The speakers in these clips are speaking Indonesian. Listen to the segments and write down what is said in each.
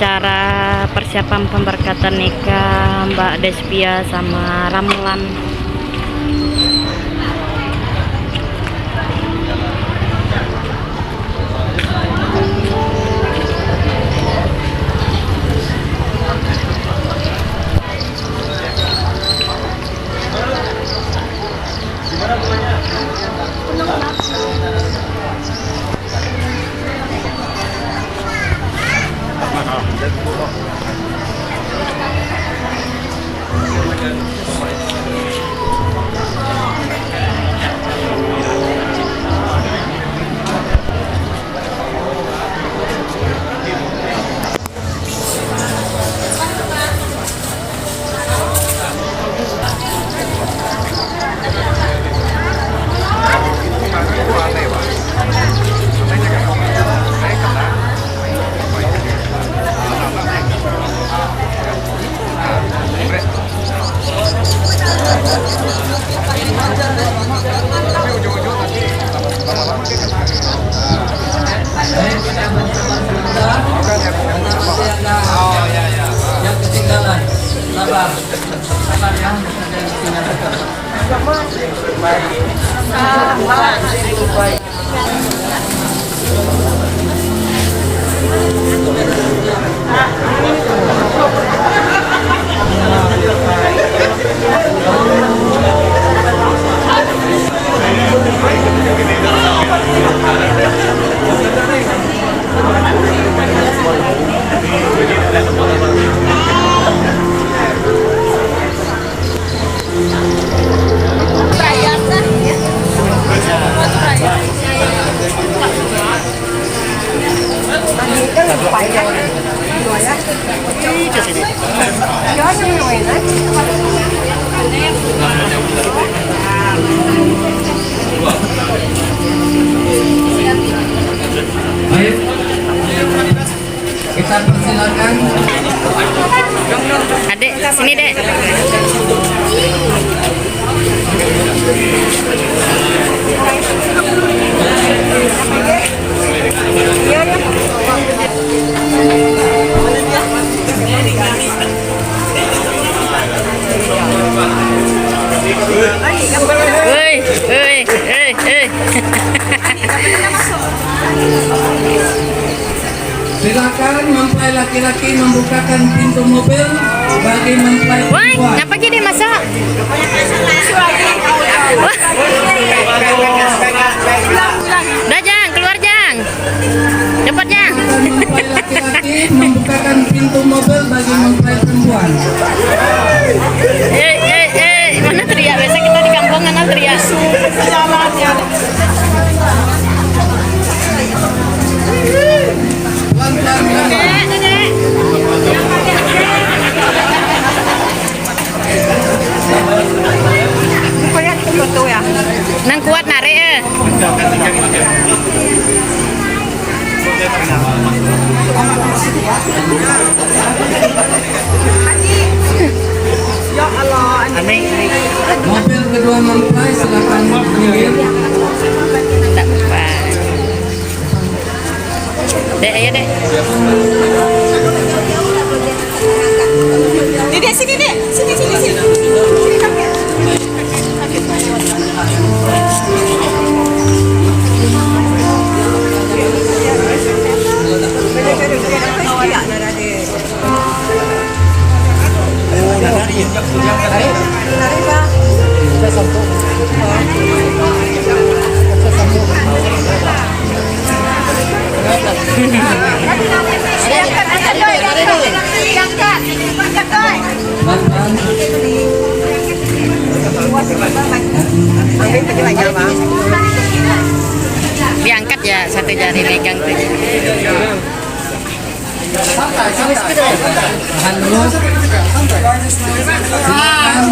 acara persiapan pemberkatan nikah Mbak Despia sama Ramlan. Yang ketinggalan, sabar ya. Baik, kita persilakan. Adek, sini dek. Silakan mempelai laki-laki membukakan pintu mobil bagi mempelai Woi, perempuan. ngapa gini masak? Udah Jang, keluar Jang. Cepat Jang. Mempelai laki-laki membukakan pintu mobil bagi mempelai perempuan. Mana teriak? Biasa kita di kampung kan teriak. Nang kuat narik ya. Ya Allah. Mobil kedua mempelai silakan minggir. Tak apa. Dek, ayo dek. Dek, sini dek, sini. Diangkat ya satu jari megang tuh. Tahan dulu. Silakan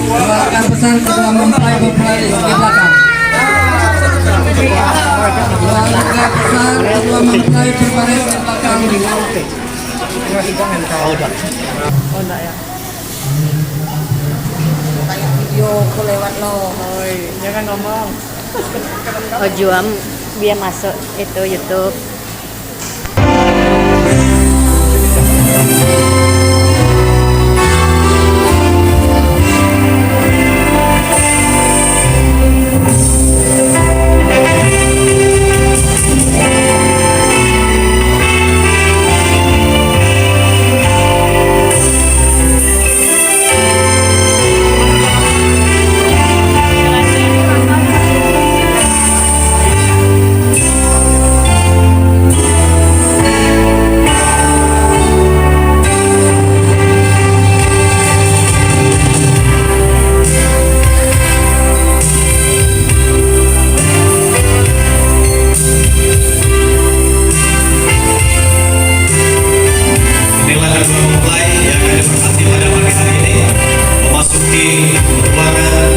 keluarkan pesan kedua mempelai di belakang. Keluarkan pesan kedua mempelai berbaris di belakang. Oh enggak ya. Video aku lewat lo. Oi, jangan ngomong. Oh juam biar masuk itu YouTube. Inilah kedua mempelai yang akan bersaksi pada pagi hari ini memasuki ruangan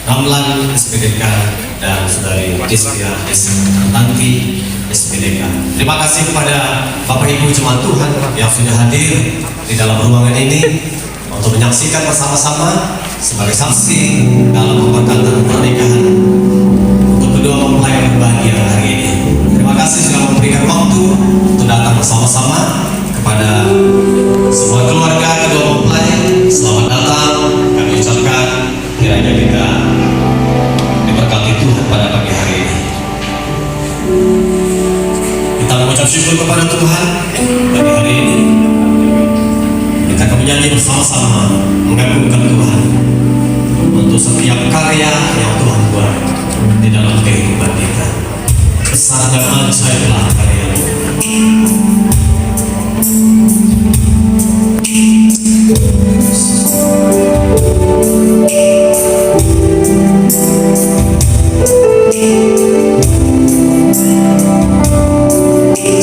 Ramlan SPDK dan Saudari Destia Nanti SPDK. Terima kasih kepada Bapak Ibu Jemaat Tuhan yang sudah hadir di dalam ruangan ini untuk menyaksikan bersama-sama sebagai saksi dalam pemberkatan pernikahan untuk kedua mempelai yang berbahagia hari ini. Terima kasih sudah memberikan waktu untuk datang bersama-sama. Kepada semua keluarga kedua mempelai, selamat datang. Kami ucapkan kiranya kita diberkati Tuhan pada pagi hari ini. Kita mengucap syukur kepada Tuhan pagi hari ini. Kita akan menyanyi bersama-sama mengagungkan Tuhan untuk setiap karya yang Tuhan buat di dalam kehidupan kita. Besar dan ajaiblah karya-Mu.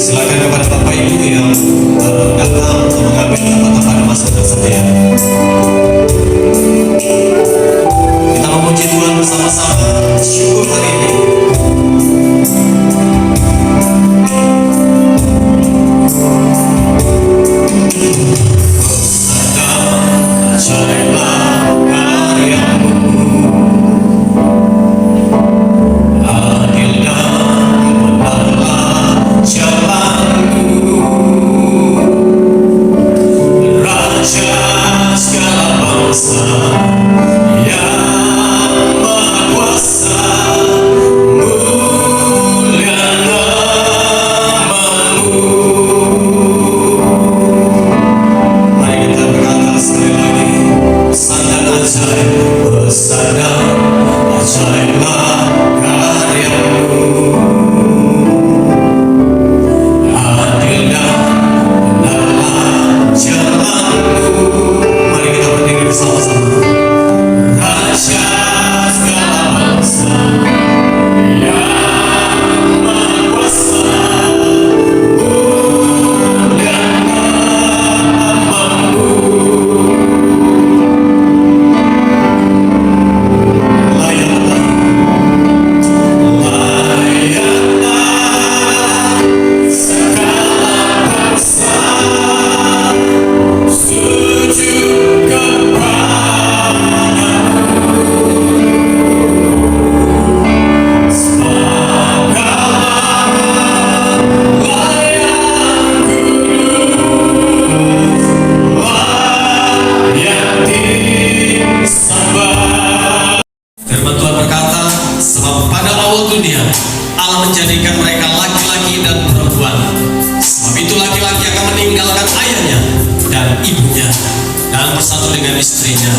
Silakan kepada Bapak Ibu yang datang untuk mengambil tempat pada masa tersedia. Kita memuji Tuhan bersama-sama. Syukur hari ini. menjadikan mereka laki-laki dan perempuan. Sebab itu laki-laki akan meninggalkan ayahnya dan ibunya dan bersatu dengan istrinya,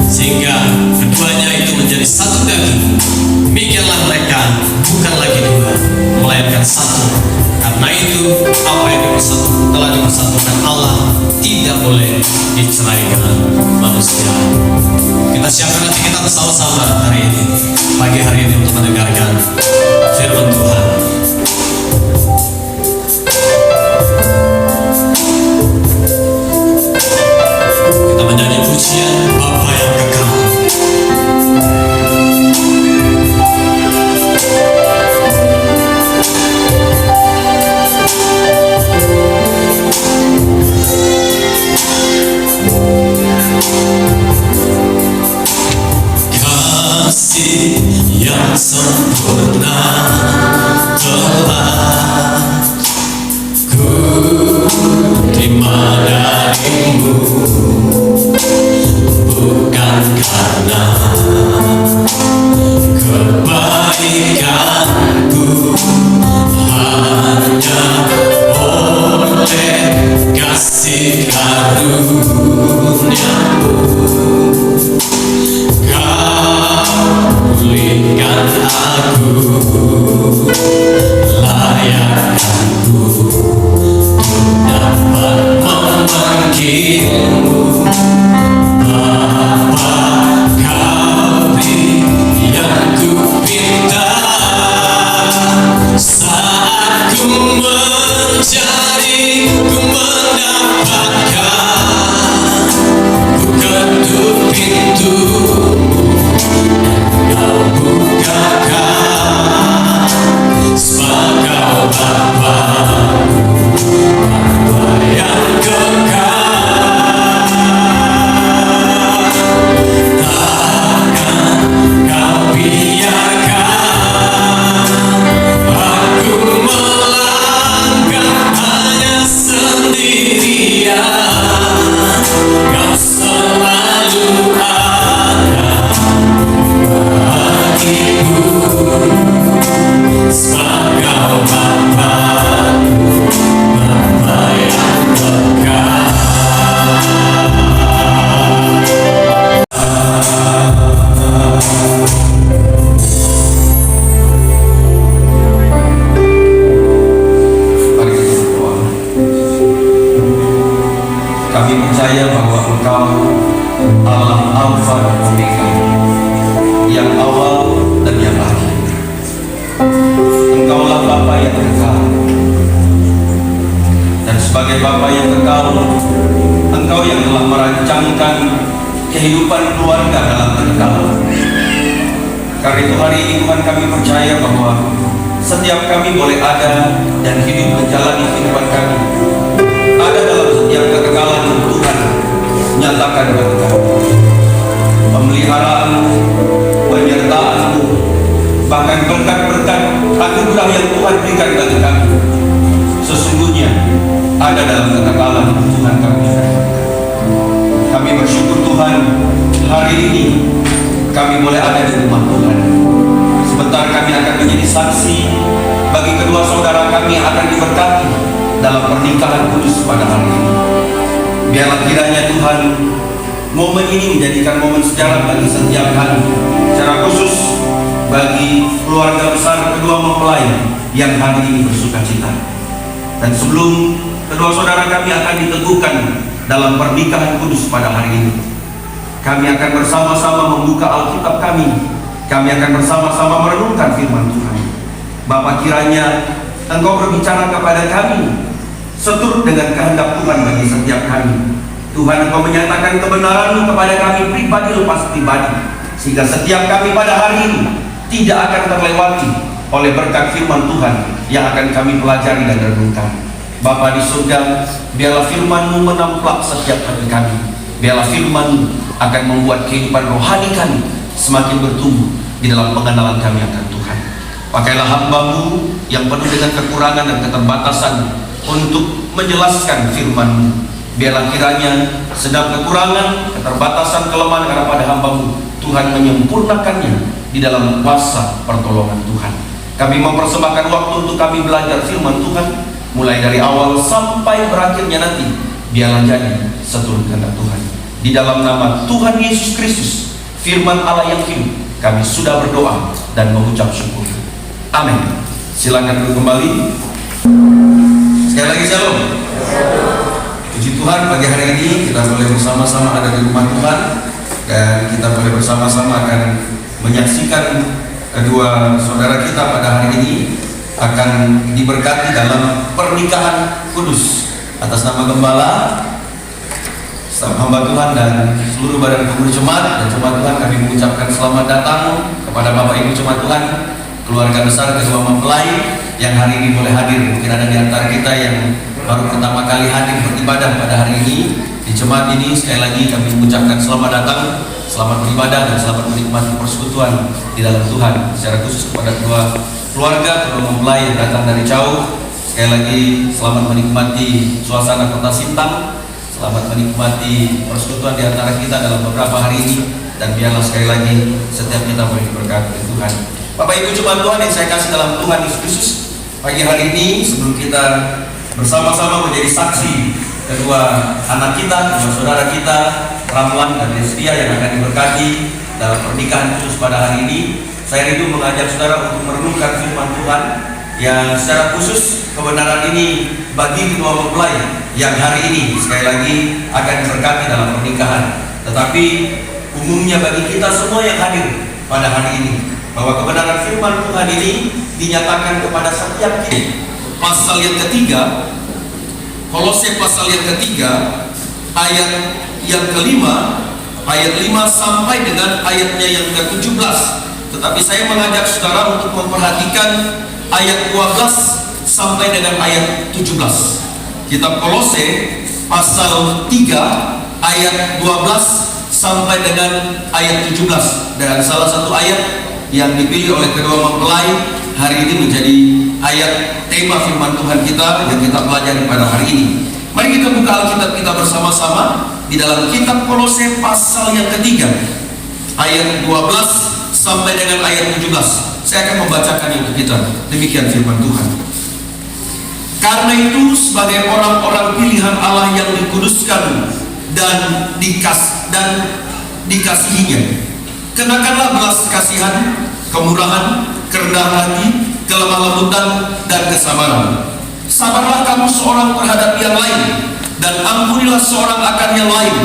sehingga keduanya itu menjadi satu daging. Demikianlah mereka bukan lagi dua, melainkan satu. Karena itu apa yang telah dipersatukan Allah tidak boleh diceraikan manusia. Kita siapkan hati kita bersama-sama hari ini, pagi hari ini, untuk mendengarkan firman Tuhan. Kita menyanyi pujian Bapa yang kekal. Kasih yang sempurna telah ku terima darimu, bukan karena kebaikanku, hanya oleh kasih karunia-Mu pulihkan aku, layakkanku untuk dapat memanggilmu Bapa. Kau yang ku pinta saat ku mencari, ku mendapatkan, ku ketuk pintu, Kau bukakan, sebab Kau Bapa-Ku, Bapa yang kekal. Takkan Kau biarkan aku melangkah hanya sendirian. Kau selalu ada sebab Kau Bapa-Ku, Bapa yang kekal. Mari kita berdoa. Kami percaya bahwa Engkau Allah Alfa dan Omega, yang awal dan yang akhir. Engkaulah Bapa yang kekal, dan sebagai Bapa yang kekal, Engkau yang telah merancangkan kehidupan keluarga dalam kekekalan. Karena itu hari ini Tuhan, kami percaya bahwa setiap kami boleh ada dan hidup menjalani kehidupan kami ada dalam setiap kekekalan yang Tuhan nyatakan bagi kami. Pemeliharaan-Mu, penyertaan-Mu, bahkan berkat-berkat anugerah yang Tuhan berikan bagi kami, sesungguhnya ada dalam kekekalan Tuhan kami. Kami bersyukur Tuhan, hari ini kami boleh ada di rumah Tuhan. Sebentar kami akan menjadi saksi bagi kedua saudara kami yang akan diberkati dalam pernikahan kudus pada hari ini. Biarlah kiranya Tuhan, momen ini menjadikan momen sejarah bagi setiap kami, secara khusus bagi keluarga besar kedua mempelai yang hari ini bersuka cita. Dan sebelum kedua saudara kami akan diteguhkan dalam pernikahan kudus pada hari ini, kami akan bersama-sama membuka Alkitab kami. Kami akan bersama-sama merenungkan firman Tuhan. Bapa, kiranya Engkau berbicara kepada kami seturut dengan kehendak Tuhan bagi setiap kami. Tuhan, Engkau menyatakan kebenaran-Mu kepada kami pribadi lepas pribadi, sehingga setiap kami pada hari ini tidak akan terlewati oleh berkat firman Tuhan yang akan kami pelajari dan renungkan. Bapa di surga, biarlah firman-Mu menamplak setiap hati kami. Biarlah firman-Mu akan membuat kehidupan rohani kami semakin bertumbuh di dalam pengenalan kami akan Tuhan. Pakailah hamba-Mu yang penuh dengan kekurangan dan keterbatasan untuk menjelaskan firman-Mu. Biarlah kiranya sedang kekurangan, keterbatasan, kelemahan karena pada hamba-Mu, Tuhan menyempurnakannya di dalam kuasa pertolongan Tuhan. Kami mempersembahkan waktu untuk kami belajar firman Tuhan, mulai dari awal sampai berakhirnya nanti. Biarlah jadi seturut kehendak Tuhan. Di dalam nama Tuhan Yesus Kristus, firman Allah yang hidup, kami sudah berdoa dan mengucap syukur. Amin. Silakan duduk kembali. Sekali lagi shalom. Puji Tuhan, pagi hari ini kita boleh bersama-sama ada di rumah Tuhan, dan kita boleh bersama-sama akan menyaksikan kedua saudara kita pada hari ini akan diberkati dalam pernikahan kudus. Atas nama Gembala, staf hamba Tuhan dan seluruh badan pengurus jemaat dan jemaat Tuhan, kami mengucapkan selamat datang kepada Bapak Ibu jemaat Tuhan, keluarga besar kedua mempelai yang hari ini boleh hadir. Mungkin ada di antara kita yang baru pertama kali hadir beribadah pada hari ini di jemaat ini. Sekali lagi kami mengucapkan selamat datang, selamat beribadah dan selamat menikmati persekutuan di dalam Tuhan. Secara khusus kepada kedua keluarga, kedua mempelai yang datang dari jauh, sekali lagi selamat menikmati suasana kota Sintang, selamat menikmati persekutuan di antara kita dalam beberapa hari ini, dan biarlah sekali lagi setiap kita boleh diberkati oleh Tuhan. Bapak Ibu jemaat Tuhan yang saya kasih dalam Tuhan Yesus Kristus, pagi hari ini sebelum kita bersama-sama menjadi saksi kedua anak kita, kedua saudara kita, Ramlan dan Destia yang akan diberkati dalam pernikahan khusus pada hari ini, saya rindu mengajak saudara untuk merenungkan firman Tuhan yang secara khusus kebenaran ini bagi kedua mempelai yang hari ini sekali lagi akan diberkati dalam pernikahan, tetapi umumnya bagi kita semua yang hadir pada hari ini, bahwa kebenaran firman Tuhan ini dinyatakan kepada setiap kita. Pasal yang ketiga, Kolose pasal yang ketiga, ayat yang kelima, ayat 5 sampai dengan ayatnya yang ke-17. Tetapi saya mengajak saudara untuk memperhatikan ayat 12 sampai dengan ayat 17. Kitab Kolose pasal 3 ayat 12 sampai dengan ayat 17. Dan salah satu ayat yang dipilih oleh kedua mempelai hari ini menjadi ayat tema firman Tuhan kita yang kita pelajari pada hari ini. Mari kita buka Alkitab kita bersama-sama di dalam kitab Kolose pasal yang ketiga, ayat 12 sampai dengan ayat 17. Saya akan membacakan untuk kita. Demikian firman Tuhan. Karena itu sebagai orang-orang pilihan Allah yang dikuduskan dan dikasihinya, kenakanlah belas kasihan, kemurahan, kerendahan hati, kelemah lembutan, dan kesabaran. Sabarlah kamu seorang terhadap yang lain, dan ampunilah seorang akan yang lain.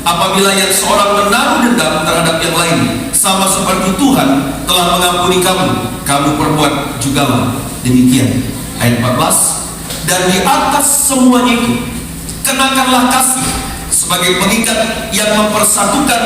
Apabila yang seorang menaruh dendam terhadap yang lain, sama seperti Tuhan telah mengampuni kamu, kamu perbuat jugalah demikian. Ayat 14. Dan di atas semuanya itu, kenakanlah kasih sebagai pengikat yang mempersatukan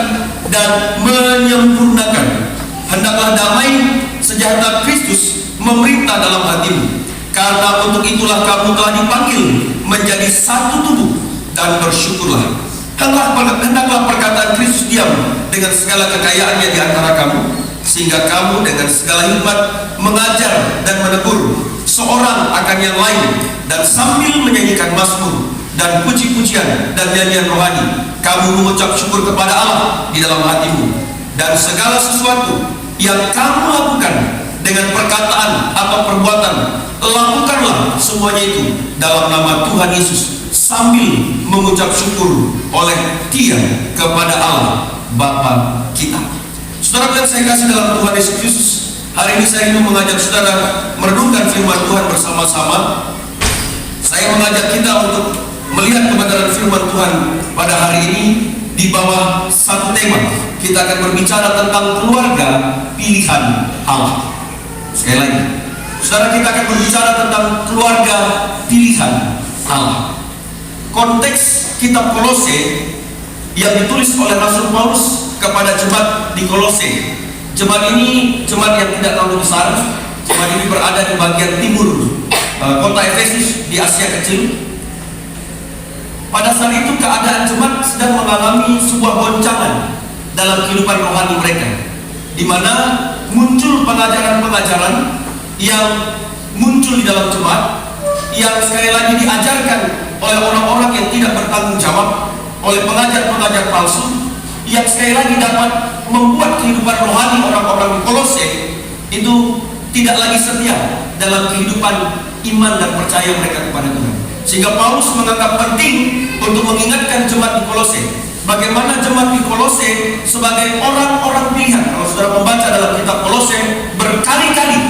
dan menyempurnakan. Hendaklah damai sejahtera Kristus memerintah dalam hatimu, karena untuk itulah kamu telah dipanggil menjadi satu tubuh, dan bersyukurlah. Hendaklah perkataan Kristus diam dengan segala kekayaannya di antara kamu, sehingga kamu dengan segala hikmat mengajar dan menegur seorang akan yang lain, dan sambil menyanyikan mazmur dan puji-pujian dan nyanyian rohani, kamu mengucap syukur kepada Allah di dalam hatimu. Dan segala sesuatu yang kamu lakukan dengan perkataan atau perbuatan, lakukanlah semuanya itu dalam nama Tuhan Yesus, sambil mengucap syukur oleh Dia kepada Allah Bapa kita. Saudara yang saya kasih dalam Tuhan Yesus Kristus, hari ini saya ingin mengajak saudara merenungkan firman Tuhan bersama-sama. Saya mengajak kita untuk melihat kebenaran firman Tuhan pada hari ini di bawah satu tema. Kita akan berbicara tentang keluarga pilihan Allah. Sekali lagi, saudara, kita akan berbicara tentang keluarga pilihan Allah. Konteks kitab Kolose yang ditulis oleh Rasul Paulus kepada jemaat di Kolose. Jemaat ini jemaat yang tidak terlalu besar. Jemaat ini berada di bagian timur kota Efesus di Asia Kecil. Pada saat itu keadaan jemaat sedang mengalami sebuah goncangan dalam kehidupan rohani mereka, di mana muncul pengajaran-pengajaran yang muncul di dalam jemaat, yang sekali lagi diajarkan oleh orang-orang yang tidak bertanggung jawab, oleh pengajar-pengajar palsu, yang sekali lagi dapat membuat kehidupan rohani orang-orang di Kolose itu tidak lagi setia dalam kehidupan iman dan percaya mereka kepada Tuhan. Sehingga Paulus menganggap penting untuk mengingatkan jemaat di Kolose, bagaimana jemaat di Kolose sebagai orang-orang pilihan. Kalau saudara membaca dalam kitab Kolose, berkali-kali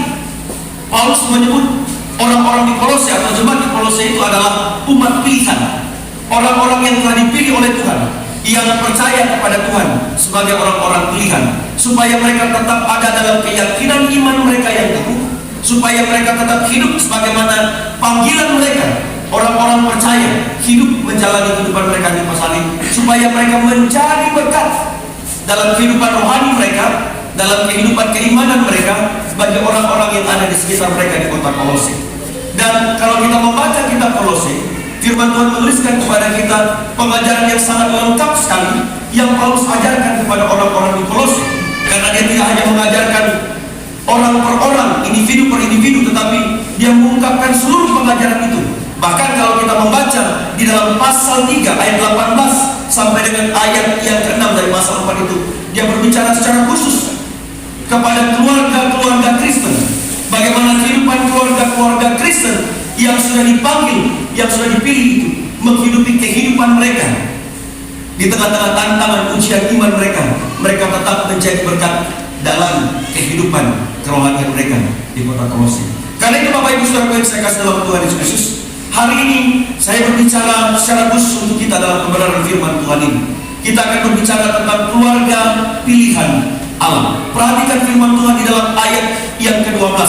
Paulus menyebut orang-orang di Kolose atau jemaat di Kolose itu adalah umat pilihan, orang-orang yang telah dipilih oleh Tuhan, yang percaya kepada Tuhan sebagai orang-orang pilihan, supaya mereka tetap ada dalam keyakinan iman mereka yang teguh, supaya mereka tetap hidup sebagaimana panggilan mereka. Orang-orang percaya hidup menjalani kehidupan mereka di salib, supaya mereka menjadi berkat dalam kehidupan rohani mereka, dalam kehidupan keimanan mereka bagi orang-orang yang ada di sekitar mereka di kota Kolose. Dan kalau kita membaca kitab Kolose, firman Tuhan menuliskan kepada kita pengajaran yang sangat lengkap sekali yang Paulus ajarkan kepada orang-orang di Kolose. Karena dia tidak hanya mengajarkan orang per orang, individu per individu, tetapi dia mengungkapkan seluruh pengajaran itu. Bahkan kalau kita membaca di dalam pasal 3 ayat 18 sampai dengan ayat yang ke-6 dari pasal 4 itu, dia berbicara secara khusus kepada keluarga-keluarga Kristen, bagaimana kehidupan keluarga-keluarga Kristen yang sudah dipanggil, yang sudah dipilih itu menghidupi kehidupan mereka di tengah-tengah tantangan ujian iman mereka. Mereka tetap menjadi berkat dalam kehidupan kerohanian mereka di kota Kolose. Karena itu Bapak Ibu Saudara yang saya kasih dalam Tuhan Yesus Kristus, hari ini saya berbicara secara khusus untuk kita dalam kebenaran firman Tuhan ini. Kita akan berbicara tentang keluarga pilihan Allah. Perhatikan firman Tuhan di dalam ayat yang ke-12.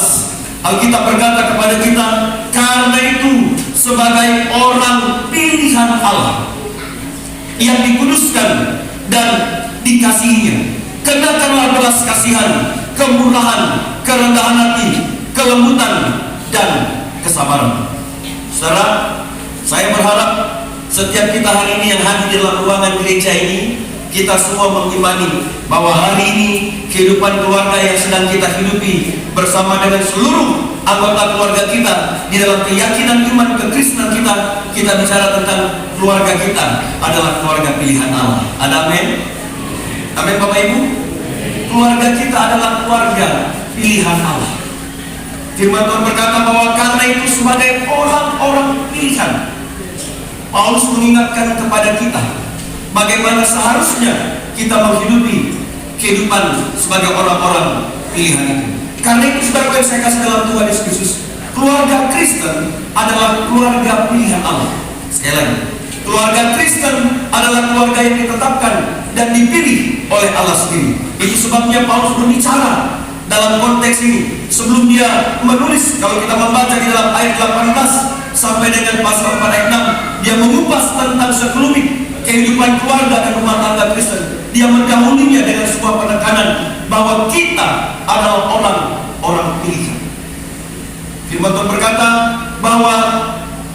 Alkitab berkata kepada kita, karena itu sebagai orang pilihan Allah yang dikuduskan dan dikasihinya, kenakanlah belas kasihan, kemurahan, kerendahan hati, kelembutan, dan kesabaran. Saudara, saya berharap setiap kita hari ini yang hadir di dalam ruangan gereja ini, kita semua mengimani bahwa hari ini kehidupan keluarga yang sedang kita hidupi bersama dengan seluruh anggota keluarga kita di dalam keyakinan iman kekristenan kita, kita bicara tentang keluarga kita adalah keluarga pilihan Allah. Ada amin? Amin Bapak Ibu? Keluarga kita adalah keluarga pilihan Allah. Firman Tuhan berkata bahwa karena itu sebagai orang-orang pilihan, Paulus mengingatkan kepada kita bagaimana seharusnya kita menghidupi kehidupan sebagai orang-orang pilihan itu. Karena itu saudara yang saya kasih dalam Tuhan Yesus Kristus, keluarga Kristen adalah keluarga pilihan Allah. Sekali lagi, keluarga Kristen adalah keluarga yang ditetapkan dan dipilih oleh Allah sendiri. Itu sebabnya Paulus berbicara dalam konteks ini sebelum dia menulis. Kalau kita membaca di dalam ayat 18 sampai dengan pasal 4 ayat 6, dia mengupas tentang sekelumit kehidupan keluarga dan rumah tangga Kristen. Dia mendahulunya dengan sebuah penekanan bahwa kita adalah orang-orang pilihan. Firman Tuhan berkata bahwa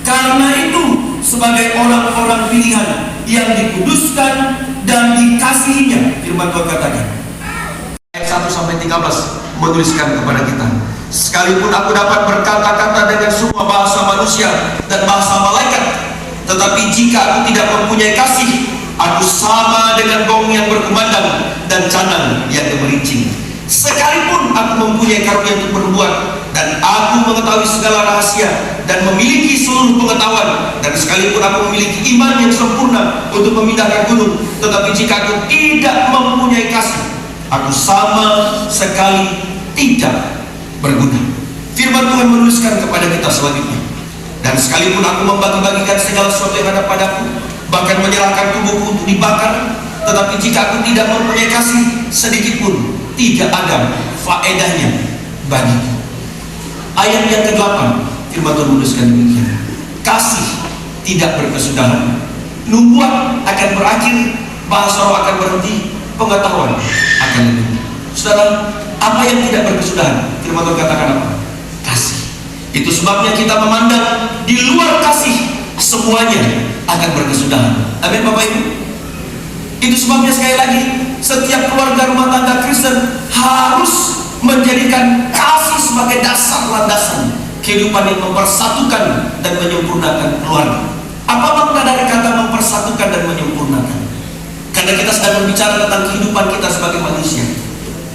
karena itu sebagai orang-orang pilihan yang dikuduskan dan dikasihinya, firman Tuhan katakan ayat 1 sampai 13 menuliskan kepada kita, sekalipun aku dapat berkata-kata dengan semua bahasa manusia dan bahasa malaikat, tetapi jika aku tidak mempunyai kasih, aku sama dengan gong yang berkumandang dan canang yang gemerincing. Sekalipun aku mempunyai karunia untuk berbuat, dan aku mengetahui segala rahasia dan memiliki seluruh pengetahuan, dan sekalipun aku memiliki iman yang sempurna untuk memindahkan gunung, tetapi jika aku tidak mempunyai kasih, aku sama sekali tidak berguna. Firman Tuhan menuliskan kepada kita selanjutnya, dan sekalipun aku membagi-bagikan segala sesuatu yang ada padaku, bahkan menyerahkan tubuhku untuk dibakar, tetapi jika aku tidak mempunyai kasih, sedikit pun tidak ada faedahnya bagiku. Ayat yang ke-8, firman Tuhan menuliskan demikian, kasih tidak berkesudahan, nubuat akan berakhir, bahasa roh akan berhenti, pengetahuan akan lebih. Saudara, apa yang tidak berkesudahan? Firman Tuhan katakan apa? Kasih. Itu sebabnya kita memandang di luar kasih semuanya akan berkesudahan. Amin Bapak Ibu. Itu sebabnya sekali lagi setiap keluarga rumah tangga Kristen harus menjadikan kasih sebagai dasar landasan kehidupan yang mempersatukan dan menyempurnakan keluarga. Apa makna dari kata mempersatukan dan menyempurnakan? Karena kita sedang berbicara tentang kehidupan kita sebagai manusia.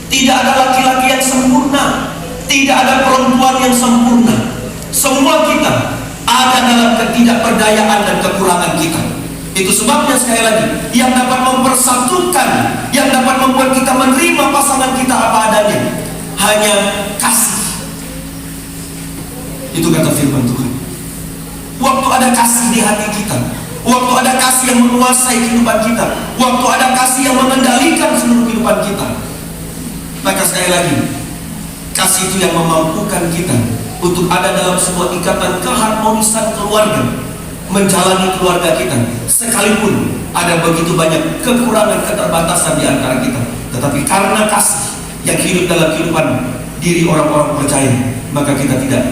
Tidak ada laki-laki yang sempurna, Tidak ada perempuan yang sempurna. Semua kita ada dalam ketidakberdayaan dan kekurangan kita. Itu sebabnya sekali lagi, yang dapat mempersatukan, yang dapat membuat kita menerima pasangan kita apa adanya, hanya kasih. Itu kata firman Tuhan. Waktu ada kasih di hati kita, waktu ada kasih yang menguasai kehidupan kita, waktu ada kasih yang mengendalikan seluruh kehidupan kita, maka sekali lagi, kasih itu yang memampukan kita untuk ada dalam sebuah ikatan keharmonisan keluarga, menjalani keluarga kita, sekalipun ada begitu banyak kekurangan, keterbatasan di antara kita. Tetapi karena kasih yang hidup dalam kehidupan diri orang-orang percaya, maka kita tidak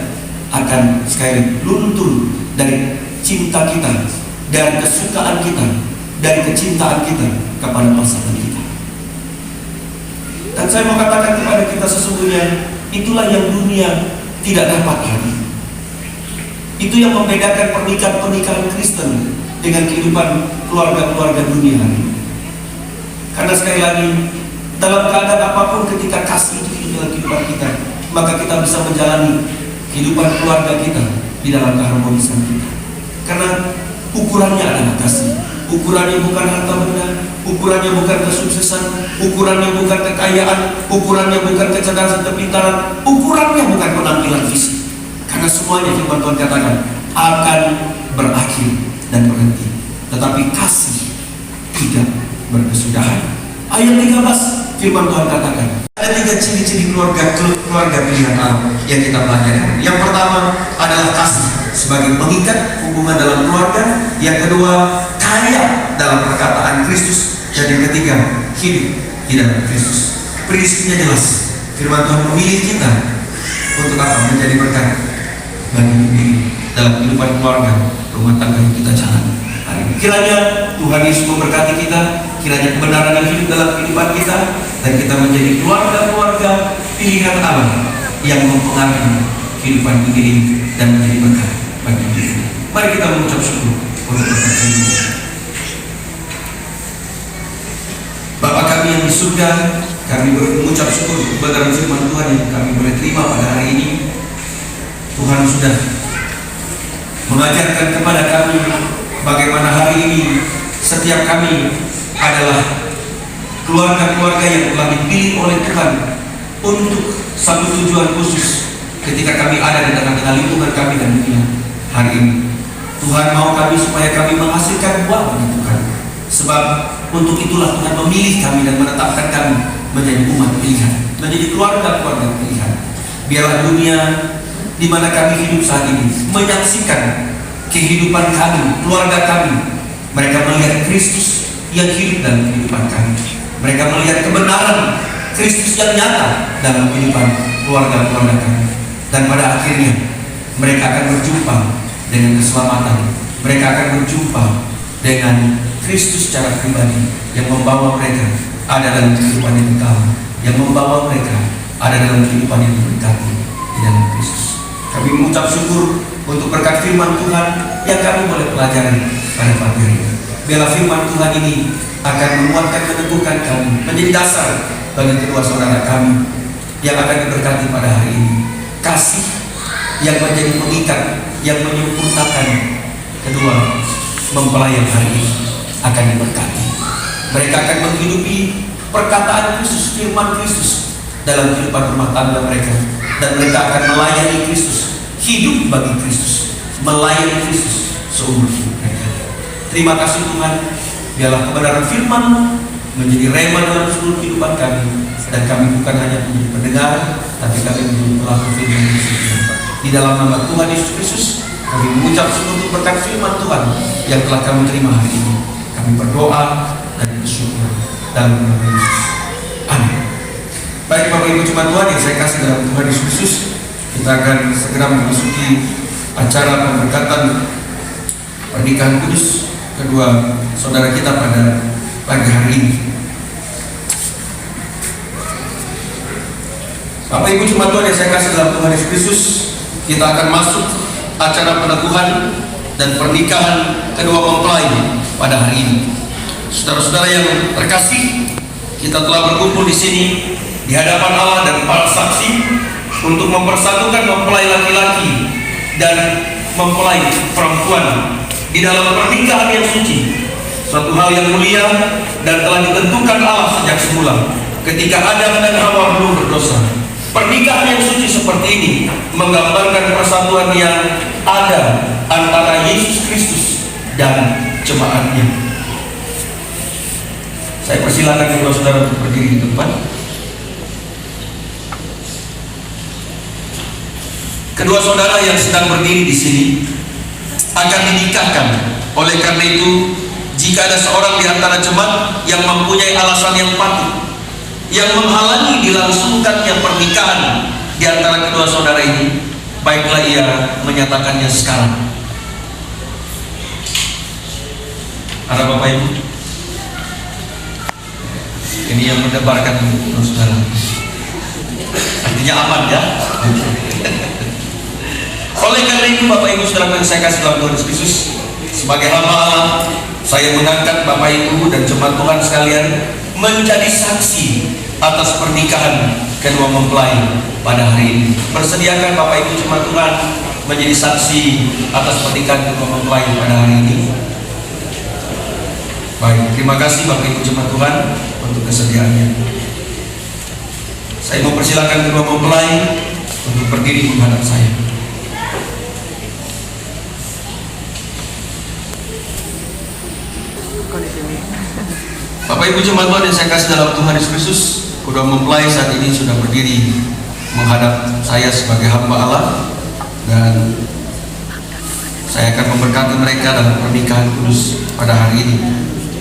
akan sekali luntur dari cinta kita, dari kesukaan kita, dari kecintaan kita kepada pasangan kita. Dan saya mau katakan kepada kita, sesungguhnya itulah yang dunia tidak dapat lagi. Itu yang membedakan pernikahan Kristen dengan kehidupan keluarga-keluarga dunia hari ini. Karena sekali lagi, dalam keadaan apapun ketika kasih itu hidup dalam kehidupan kita, maka kita bisa menjalani kehidupan keluarga kita di dalam keharmonisan kita. Karena ukurannya adalah kasih. Ukurannya bukan harta benda, ukurannya bukan kesuksesan, ukurannya bukan kekayaan, ukurannya bukan kecerdasan kepintaran, ukurannya bukan penampilan fisik. Karena semuanya firman Tuhan katakan akan berakhir dan berhenti. Tetapi kasih tidak berkesudahan. Ayat 13 firman Tuhan katakan ada 3 ciri-ciri keluarga pilihan Allah yang kita pelajari. Yang pertama adalah kasih sebagai mengikat hubungan dalam keluarga. Yang kedua, kaya dalam perkataan Kristus. Dan yang ketiga, hidup di dalam Kristus. Prinsipnya jelas. Firman Tuhan memilih kita untuk apa? Menjadi berkat bagi diri dalam kehidupan keluarga, rumah tangga yang kita jalani. Kiranya Tuhan Yesus memberkati kita, kiranya kebenaran yang hidup dalam kehidupan kita, dan kita menjadi keluarga-keluarga pilihan Allah yang mempengaruhi kehidupan ini dan menjadi berkat bagi diri. Mari kita mengucap syukur untuk berkat ini. Bapa kami yang di surga, kami mengucap syukur kebenaran firman Tuhan yang kami boleh terima pada hari ini. Tuhan sudah mengajarkan kepada kami bagaimana hari ini setiap kami adalah keluarga-keluarga yang telah dipilih oleh Tuhan untuk satu tujuan khusus ketika kami ada di tengah-tengah lingkungan kami dan dunia hari ini. Tuhan mau kami supaya kami menghasilkan buah bagi Tuhan. Sebab untuk itulah Tuhan memilih kami dan menetapkan kami menjadi umat pilihan, menjadi keluarga-keluarga pilihan. Biarlah dunia di mana kami hidup saat ini menyaksikan kehidupan kami, keluarga kami. Mereka melihat Kristus yang hidup dalam kehidupan kami. Mereka melihat kebenaran Kristus yang nyata dalam kehidupan keluarga-keluarga kami. Dan pada akhirnya mereka akan berjumpa dengan keselamatan. Mereka akan berjumpa dengan Kristus secara pribadi yang membawa mereka ada dalam kehidupan yang kekal, yang membawa mereka ada dalam kehidupan yang diberkati di dalam Kristus. Kami mengucap syukur untuk berkat firman Tuhan yang kami boleh pelajari pada pagi hari ini. Biarlah firman Tuhan ini akan menguatkan, meneguhkan kami, menjadi dasar bagi kedua saudara kami yang akan diberkati pada hari ini. Kasih yang menjadi pengikat, yang menyempurnakan kedua mempelai yang hari ini akan diberkati. Mereka akan menghidupi perkataan Kristus, firman Kristus dalam kehidupan rumah tangga mereka, dan mereka akan melayani Kristus, hidup bagi Kristus, melayani Kristus seumur hidup mereka. Terima kasih Tuhan, biarlah kebenaran firman menjadi rema dalam seluruh kehidupan kami, dan kami bukan hanya menjadi pendengar, tapi kami menjadi pelaku firman Kristus. Di dalam nama Tuhan Yesus Kristus, kami mengucap syukur untuk berkat firman Tuhan yang telah kami terima hari ini. Kami berdoa dan bersyukur dalam nama Yesus. Amin. Baik Bapak Ibu jemaat Tuhan yang saya kasih dalam Tuhan Yesus Kristus, kita akan segera memasuki acara pemberkatan pernikahan kudus kedua saudara kita pada pagi hari ini. Bapak Ibu jemaat Tuhan yang saya kasih dalam Tuhan Yesus Kristus, kita akan masuk acara peneguhan dan pernikahan kedua mempelai pada hari ini. Saudara-saudara yang terkasih, kita telah berkumpul di sini di hadapan Allah dan para saksi untuk mempersatukan mempelai laki-laki dan mempelai perempuan di dalam pernikahan yang suci, suatu hal yang mulia dan telah ditentukan Allah sejak semula ketika Adam dan Hawa belum berdosa. Pernikahan yang suci seperti ini menggambarkan persatuan yang ada antara Yesus Kristus dan jemaatnya. Saya persilakan kedua saudara untuk berdiri di tempat. Kedua saudara yang sedang berdiri di sini akan dinikahkan. Oleh karena itu, jika ada seorang di antara jemaat yang mempunyai alasan yang patut yang menghalangi dilangsungkannya pernikahan di antara kedua saudara ini, baiklah ia menyatakannya sekarang. Ada Bapak Ibu? Ini yang mendebarkan saudara. Artinya aman ya. Oleh karena itu Bapak Ibu saudara yang saya kasih dalam Tuhan Yesus Kristus, sebagai hamba Allah, saya mengangkat Bapak Ibu dan jemaat Tuhan sekalian menjadi saksi atas pernikahan kedua mempelai pada hari ini. Bersediakan Bapak Ibu jemaat Tuhan menjadi saksi atas pernikahan kedua mempelai pada hari ini. Baik, terima kasih Bapak Ibu jemaat Tuhan untuk kesediaannya. Saya mau persilakan kedua mempelai untuk berdiri menghadap saya. Bapak Ibu jemaat Tuhan yang saya kasih dalam Tuhan Yesus Kristus, kedua mempelai saat ini sudah berdiri menghadap saya sebagai hamba Allah, dan saya akan memberkati mereka dalam pernikahan kudus pada hari ini.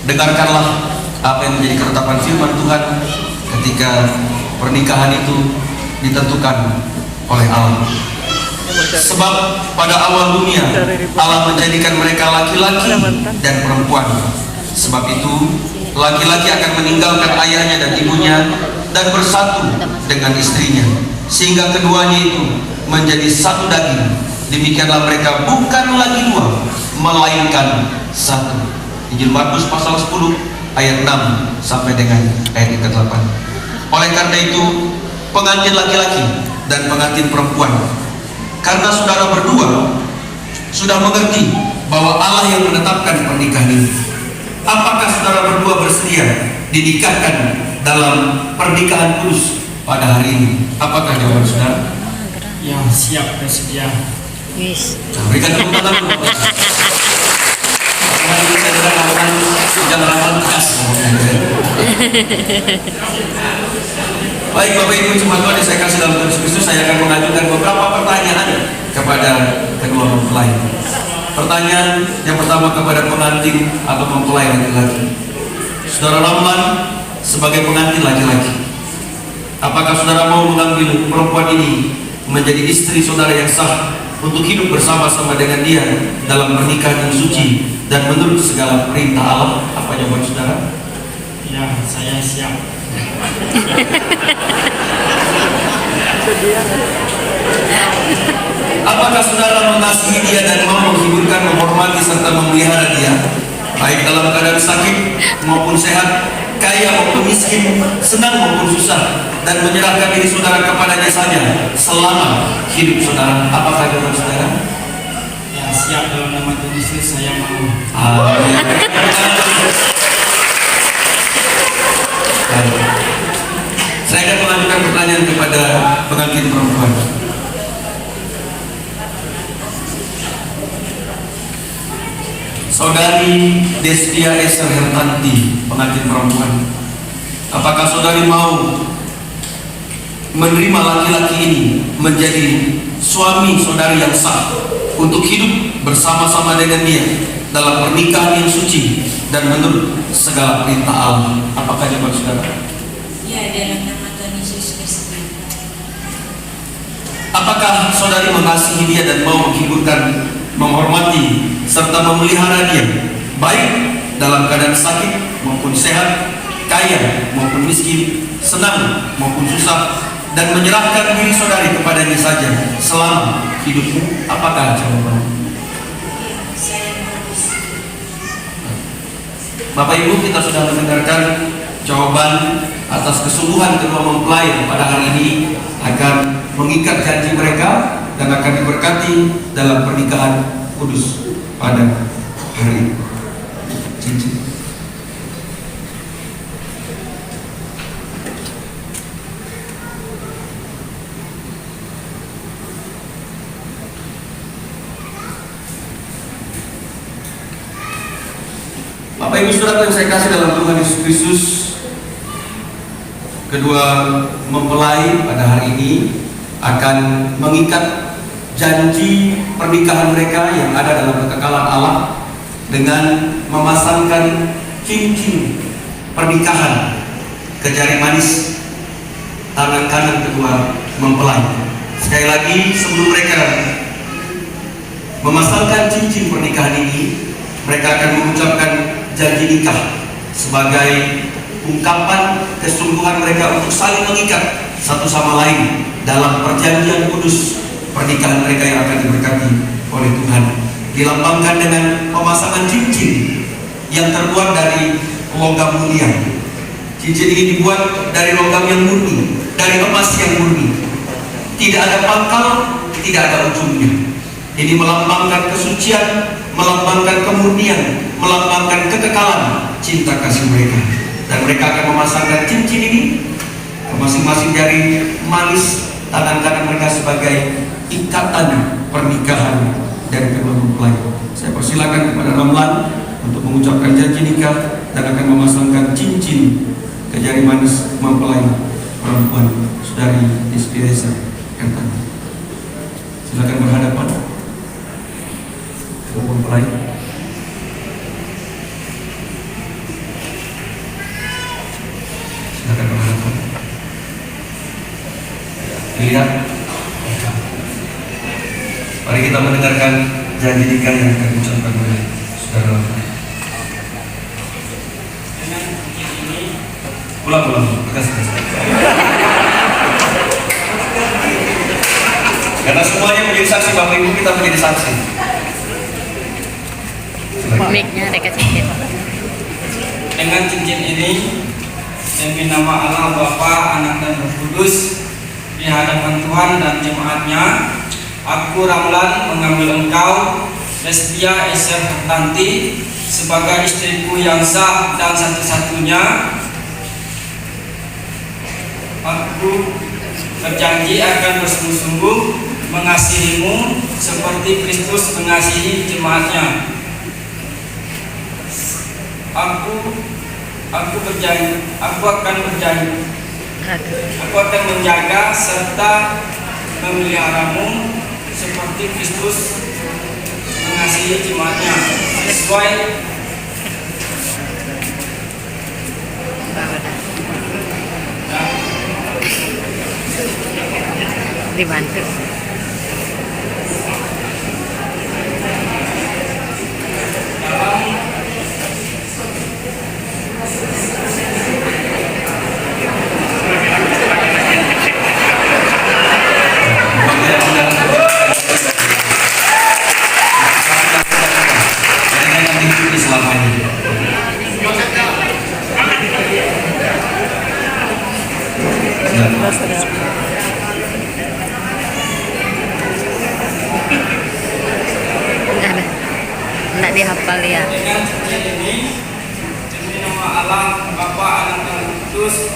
Dengarkanlah apa yang menjadi ketetapan firman Tuhan ketika pernikahan itu ditentukan oleh Allah. Sebab pada awal dunia Allah menjadikan mereka laki-laki dan perempuan. Sebab itu laki-laki akan meninggalkan ayahnya dan ibunya dan bersatu dengan istrinya, sehingga keduanya itu menjadi satu daging. Demikianlah mereka bukan lagi dua, melainkan satu. Injil Markus pasal 10 ayat 6 sampai dengan ayat yang ke-8. Oleh karena itu, pengantin laki-laki dan pengantin perempuan, karena saudara berdua sudah mengerti bahwa Allah yang menetapkan pernikahan ini, apakah saudara berdua bersedia dinikahkan dalam pernikahan kudus pada hari ini? Apakah jawaban saudara? Ya, siap, bersedia. Yes. Berikan tepuk tangan. Jangan ramal tegas. Baik Bapak Ibu jemaat Tuhan yang saya kasih dalam Tuhan Yesus Kristus, saya akan mengajukan beberapa pertanyaan kepada kedua mempelai. Pertanyaan yang pertama kepada pengantin atau mempelai laki-laki. Saudara Ramlan sebagai pengantin laki-laki, apakah saudara mau mengambil perempuan ini menjadi istri saudara yang sah untuk hidup bersama-sama dengan dia dalam pernikahan yang suci dan menurut segala perintah Allah? Apa jawaban saudara? Ya, saya siap. Apakah saudara mengasihi dia dan mau menghiburkan, menghormati serta memelihara dia, baik dalam keadaan sakit maupun sehat, kaya maupun miskin, senang maupun susah, dan menyerahkan diri saudara kepadanya saja selama hidup saudara? Apakah jawaban saudara? Ya, siap, dalam nama Tuhan Yesus saya mau. Amin. Saya akan melanjutkan pertanyaan kepada pengantin perempuan. Saudari Destia Esther Hertanti, pengantin perempuan, apakah saudari mau menerima laki-laki ini menjadi suami saudari yang sah untuk hidup bersama-sama dengan dia dalam pernikahan yang suci dan menurut segala perintah Allah? Apakah jawaban saudara? Ya, dalam nama Tuhan Yesus Kristus. Apakah saudari mengasihi dia dan mau menghiburkan, menghormati serta memelihara dia, baik dalam keadaan sakit maupun sehat, kaya maupun miskin, senang maupun susah, dan menyerahkan diri saudari kepadanya saja selama hidupmu? Apakah jawabannya? Saya mau. Bapak Ibu, kita sudah mendengarkan jawaban atas kesungguhan kedua mempelai pada hari ini akan mengikat janji mereka dan akan diberkati dalam pernikahan kudus pada hari ini. Cincin. Bapak Ibu Saudara yang saya kasih dalam Tuhan Yesus Kristus, kedua mempelai pada hari ini akan mengikat janji pernikahan mereka yang ada dalam kekekalan Allah dengan memasangkan cincin pernikahan ke jari manis tangan kanan kedua mempelai. Sekali lagi, sebelum mereka memasangkan cincin pernikahan ini, mereka akan mengucapkan janji nikah sebagai ungkapan kesungguhan mereka untuk saling mengikat satu sama lain dalam perjanjian kudus pernikahan mereka yang akan diberkati oleh Tuhan. Dilambangkan dengan pemasangan cincin yang terbuat dari logam mulia. Cincin ini dibuat dari logam yang murni, dari emas yang murni. Tidak ada pangkal, tidak ada ujungnya. Ini melambangkan kesucian, melambangkan kemurnian, melambangkan kekekalan cinta kasih mereka. Dan mereka akan memasangkan cincin ini ke masing-masing jari manis tangan kanan mereka sebagai ikatan pernikahan dari kedua mempelai. Saya persilakan kepada Ramlan untuk mengucapkan janji nikah dan akan memasangkan cincin ke jari manis mempelai perempuan saudari Inspiresa Kertan. Silakan berhadapan kedua mempelai. Silakan berhadapan. Lihat. Mari kita mendengarkan janji nikah yang akan diucapkan oleh saudara. Ulang. Karena semuanya menjadi saksi, Bapak Ibu, kita menjadi saksi. Mic-nya dekat sedikit. Dengan cincin ini, demi nama Allah Bapa, Anak dan Roh Kudus, di hadapan Tuhan dan jemaatnya, aku Ramlan mengambil engkau, Lesbia Eser Hertanti, sebagai istriku yang sah dan satu-satunya. Aku berjanji akan bersungguh-sungguh mengasihimu seperti Kristus mengasihi jemaatnya. Aku akan menjaga serta memeliharamu seperti Kristus mengasihi jemaatnya, sesuai dibantu. Enggak dihafal ya. dengan cincin ini, demi nama Allah Bapa, Anak dan Roh Kudus,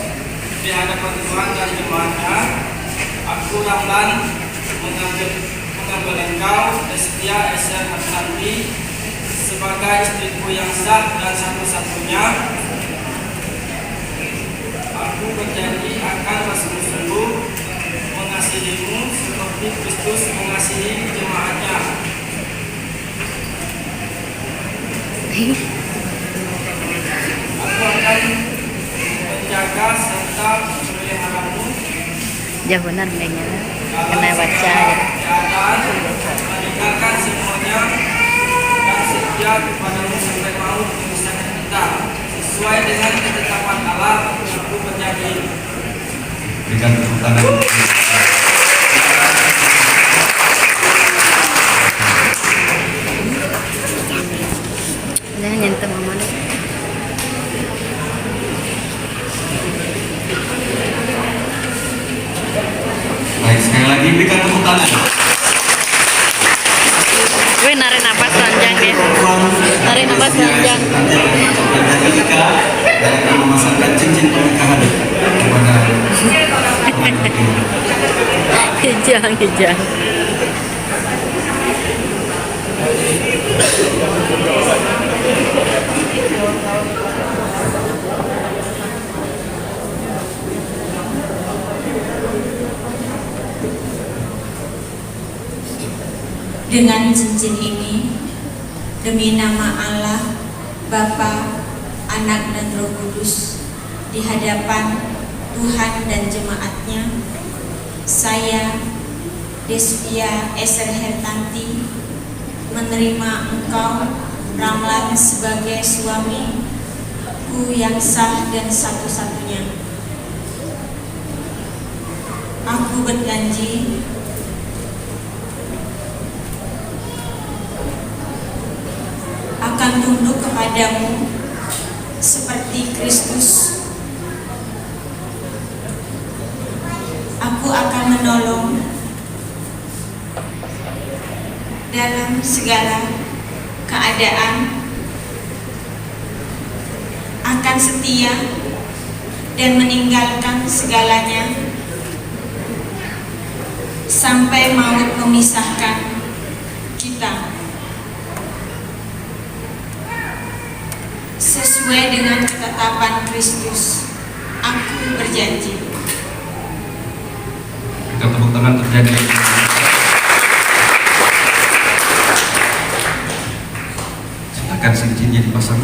di hadapan Tuhan dan jemaatnya, aku Ramlan mengambil engkau, Lesbia Eser Hertanti, sebagai istriku yang sah dan satu-satunya. Aku berjanji akan bersungguh-sungguh mengasihimu seperti Kristus mengasihi jemaatnya. Aku akan menjaga serta memeliharamu Jauh benar mic-nya. Kena baca ya. keadaan, meninggalkan semuanya dan setia kepadamu sampai maut memisahkan kita, sesuai dengan ketetapan Allah. Aku berjanji. Berikan tepuk tangan. Jangan nyentuh mama nih. Baik, sekali lagi Wih, narik nafas panjang deh. Tarik nafas panjang. Dan dari Ika, dan akan memasangkan cincin pernikahan kepada Hijang, hijang. Dengan cincin ini, demi nama Allah, Bapa, Anak dan Roh Kudus, di hadapan Tuhan dan jemaatnya, saya, Desvia Eser Hertanti, menerima engkau, Ramlan, sebagai suamiku yang sah dan satu-satunya. Aku berjanji akan tunduk kepadamu seperti Kristus. Aku akan menolong dalam segala keadaan, akan setia dan meninggalkan segalanya sampai maut memisahkan kita. Sesuai dengan ketetapan Kristus, aku berjanji. Kita tepuk tangan terjadi. Silakan cincinnya dipasang.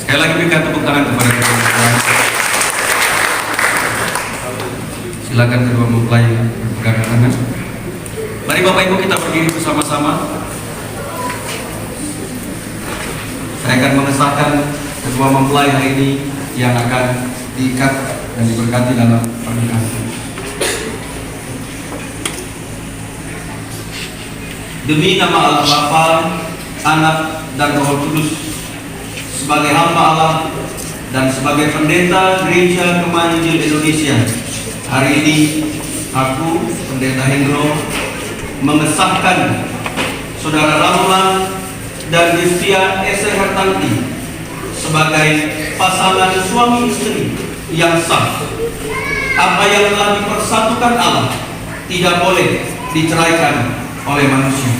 Sekali lagi berikan tepuk tangan kepada kedua mempelai. Silakan kedua mempelai berpegangan tangan. Mari Bapak Ibu kita berdiri bersama-sama. Saya akan mengesahkan kedua mempelai hari ini yang akan diikat dan diberkati dalam pernikahan. Demi nama Allah Bapa, Anak dan Roh Kudus, sebagai hamba Allah dan sebagai pendeta Gereja Kemah Injil Indonesia, hari ini aku, Pendeta Hendro, mengesahkan Saudara Ramlan dan Desvia Eser Hertanti sebagai pasangan suami istri yang sah. Apa yang telah dipersatukan Allah tidak boleh diceraikan oleh manusia.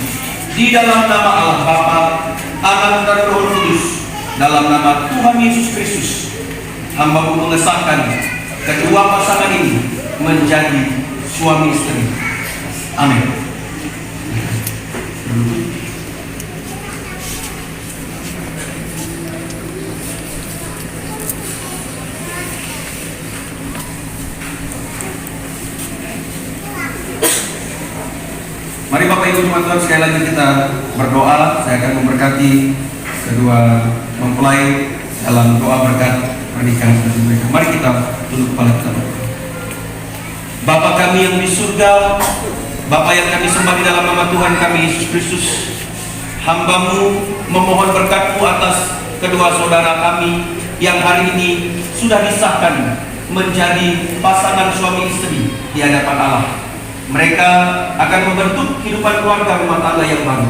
Di dalam nama Allah Bapa, Anak dan Roh Kudus, dalam nama Tuhan Yesus Kristus, hamba-Mu mengesahkan kedua pasangan ini menjadi suami istri. Amin. Mari Bapak Ibu teman-teman, sekali lagi kita berdoa. Saya akan memberkati kedua mempelai dalam doa berkat pernikahan mereka. Mari kita tunduk kepala kita. Bapa kami yang di surga, Bapa yang kami sembah di dalam nama Tuhan kami Yesus Kristus, hamba-Mu memohon berkat-Mu atas kedua saudara kami yang hari ini sudah disahkan menjadi pasangan suami istri di hadapan Allah. Mereka akan membentuk kehidupan keluarga rumah tangga yang baru.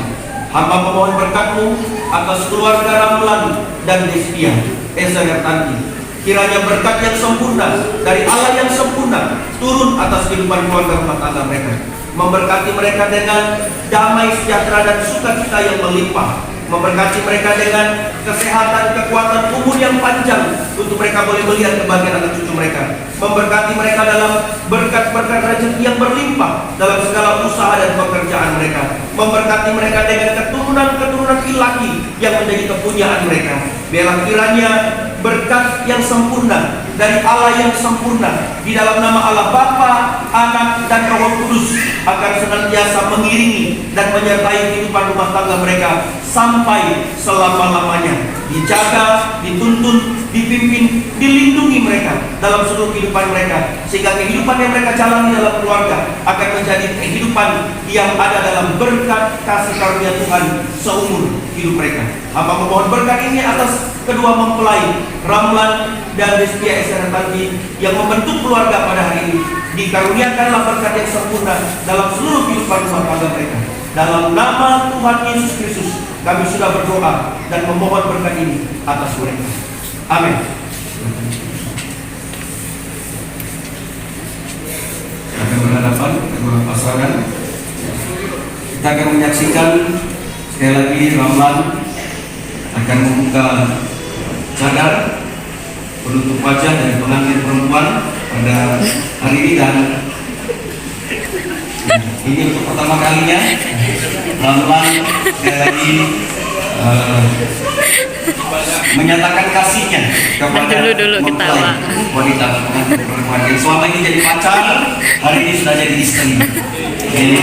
Hamba memohon berkat-Mu atas keluarga Ramlan dan Desvia Eser Hertanti. Kiranya berkat yang sempurna dari Allah yang sempurna turun atas kehidupan keluarga rumah tangga mereka, memberkati mereka dengan damai sejahtera dan sukacita yang melimpah, memberkati mereka dengan kesehatan, kekuatan, umur yang panjang untuk mereka boleh melihat kebahagiaan anak cucu mereka, memberkati mereka dalam berkat-berkat rezeki yang berlimpah dalam segala usaha dan pekerjaan mereka, memberkati mereka dengan keturunan-keturunan laki yang menjadi kepunyaan mereka. Biarlah kiranya berkat yang sempurna dari Allah yang sempurna di dalam nama Allah Bapa, Anak dan Roh Kudus akan senantiasa mengiringi dan menyertai kehidupan rumah tangga mereka sampai selama-lamanya. Dijaga, dituntun, dipimpin, dilindungi mereka dalam seluruh kehidupan mereka, sehingga kehidupan yang mereka jalani dalam keluarga akan menjadi kehidupan yang ada dalam berkat kasih karunia Tuhan seumur hidup mereka. Hamba memohon berkat ini atas kedua mempelai Ramlan dan Desvia Eser Hertanti yang membentuk keluarga pada hari ini. Dikaruniakanlah berkat yang sempurna dalam seluruh kehidupan rumah tangga mereka. Dalam nama Tuhan Yesus Kristus, kami sudah berdoa dan memohon berkat ini atas mereka. Amin. Kita akan berhadapan kedua pasangan. Kita akan menyaksikan sekali lagi Ramlan akan membuka cadar penutup wajah dari pengantin perempuan pada hari ini, dan ini untuk pertama kalinya Ramlan sekali lagi menyatakan kasihnya kepada Dulu ketawa. wanita pengantin perempuan yang selama ini jadi pacar, hari ini sudah jadi istri. Jadi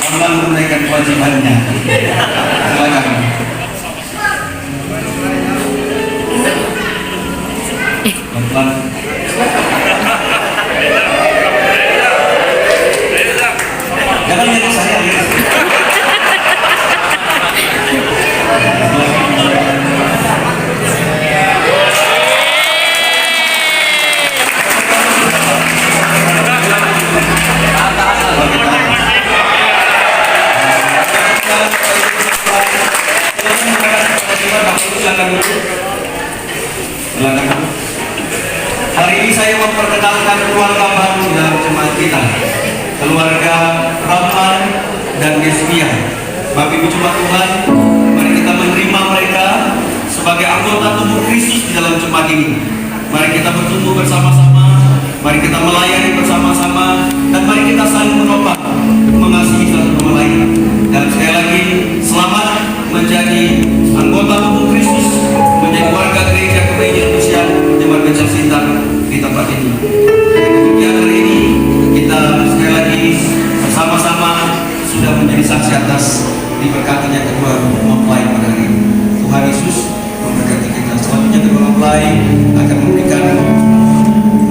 Ramlan menunaikan kewajibannya. Silakan. Pelan-pelan. Jangan nyentuh saya. Silakan. Hari ini saya memperkenalkan keluarga baru dalam jemaat kita, keluarga Ramlan dan Desmia. Bapak Ibu jemaat Tuhan, mari kita menerima mereka sebagai anggota tubuh Kristus di dalam jemaat ini. Mari kita bertumbuh bersama-sama, mari kita melayani bersama-sama, dan mari kita saling menopang, mengasihi satu sama lain. Dan sekali lagi, selamat menjadi anggota tubuh Kristus, menjadi warga gereja Gereja Indonesia Jemaat Gereja Sintang di tempat ini. Demikian hari ini kita sekali lagi bersama-sama sudah menjadi saksi atas diberkatinya kedua mempelai pada hari ini. Tuhan Yesus memberkati kita. Selanjutnya kedua mempelai akan memberikan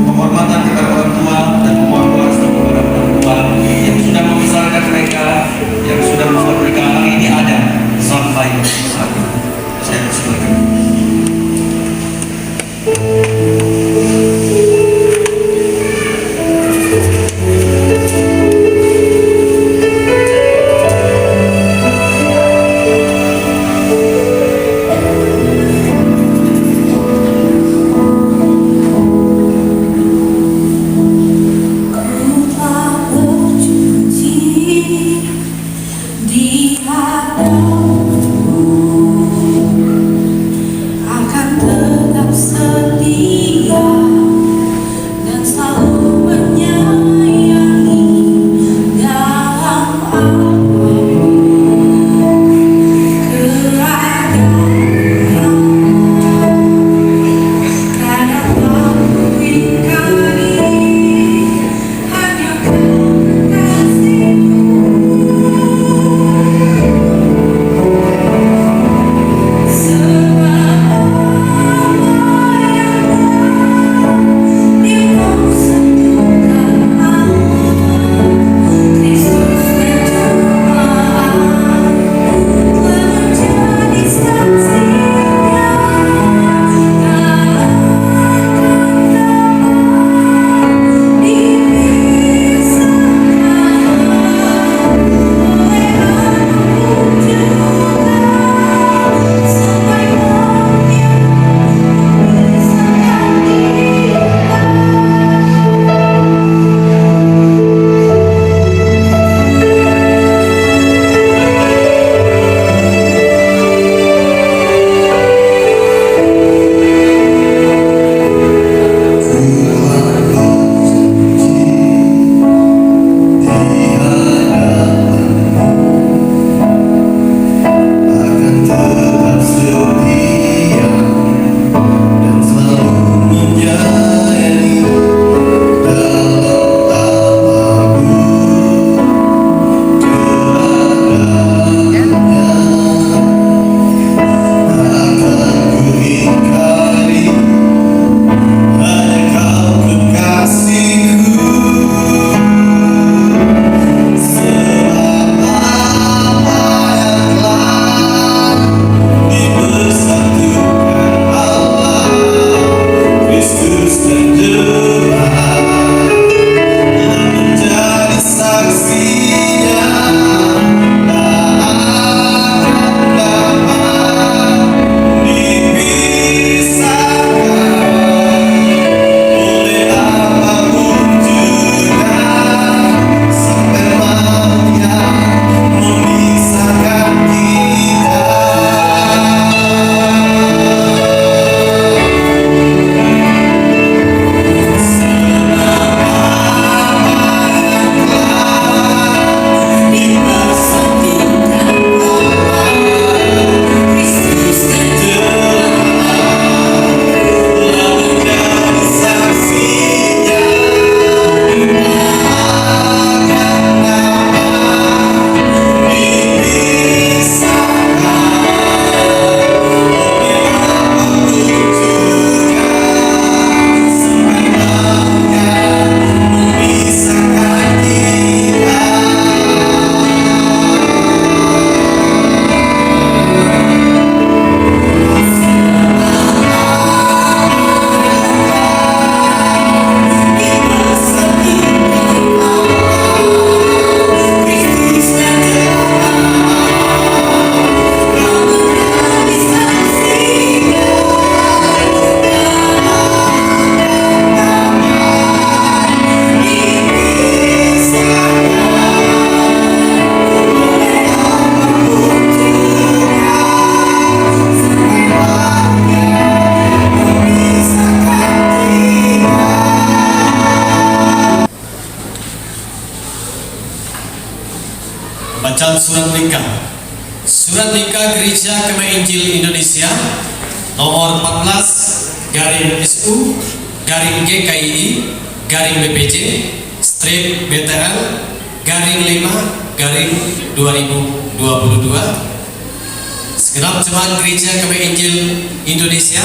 penghormatan kepada orang tua dan memohon restu kepada orang tua yang sudah membesarkan mereka, yang sudah membuat mereka hari ini ada sampai saat ini. Saya persilakan. Bacaan surat nikah. Surat nikah Gereja Kemah Injil Indonesia nomor 14 garing SU garing GKII garing BPJ strip BTL garing 5 garing 2022. Segenap jemaat Gereja Kemah Injil Indonesia,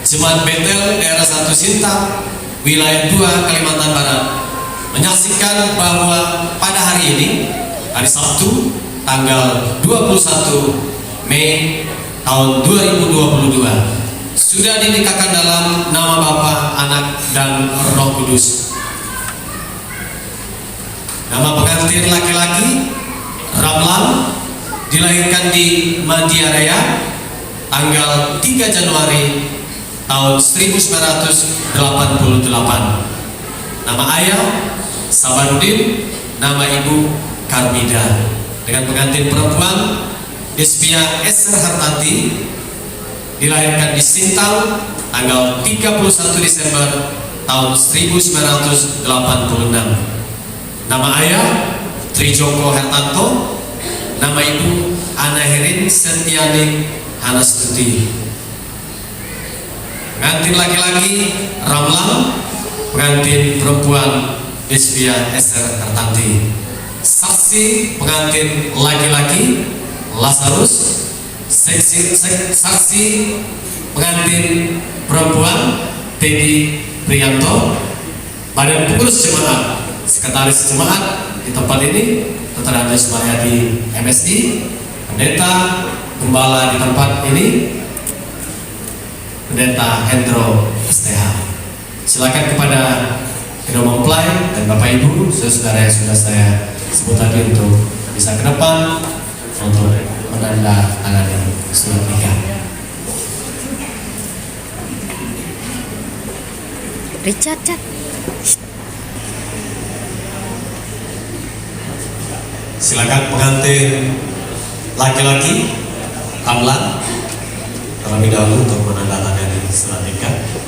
Jemaat Betel daerah 1 Sintang, wilayah 2 Kalimantan Barat, menyaksikan bahwa pada hari ini, hari Sabtu, tanggal 21 Mei tahun 2022, sudah dinikahkan dalam nama Bapa, Anak, dan Roh Kudus. Nama pengantin laki-laki Ramlan, dilahirkan di Madiaraya tanggal 3 Januari tahun 1988. Nama ayah Sabarudin, nama ibu Karmida. Dengan pengantin perempuan Desvia Esther Hartanti, dilahirkan di Sintang tanggal 31 Desember tahun 1986. Nama ayah Trijoko Hertanto, nama ibu Ana Herin Setianing Hanastuti. Pengantin laki-laki Ramlan, pengantin perempuan Desvia Esther Hartanti. Saksi pengantin laki-laki Lazarus, saksi pengantin perempuan Teddy Prianto. Badan pengurus jemaat, sekretaris jemaat di tempat ini Dr. Andes Mariadi MSI, pendeta gembala di tempat ini Pendeta Hendro STH. Silakan kepada kedua mempelai dan Bapak Ibu, saudara yang sudah saya sebut tadi untuk bisa ke depan untuk menandatangani surat nikah. Richard, Chat. Silakan pengantin laki-laki Ramlan terlebih dahulu untuk menandatangani surat nikah.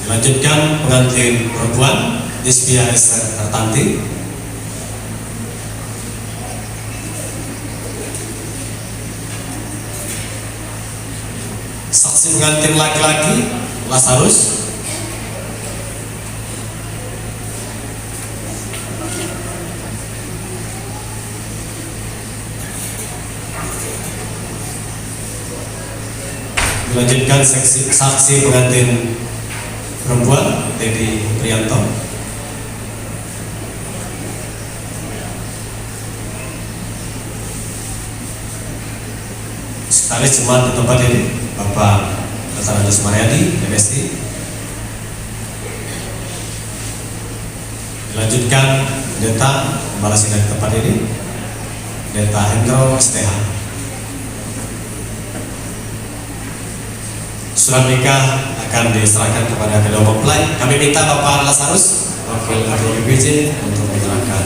Dilanjutkan pengantin perempuan Desvia Esther Hartanti. Saksi pengantin laki-laki Lazarus. Dilanjutkan saksi pengantin perempuan Teddy Prianto. Sekretaris jemaat di tempat ini Bapak Dr. Andes Mariadi MSI. Dilanjutkan pendeta gembala sidang di tempat ini Pendeta Hendro STH. Surat nikah akan diserahkan kepada kedua mempelai. Kami minta Bapak Lazarus, wakil ketua BPJ, untuk menyerahkan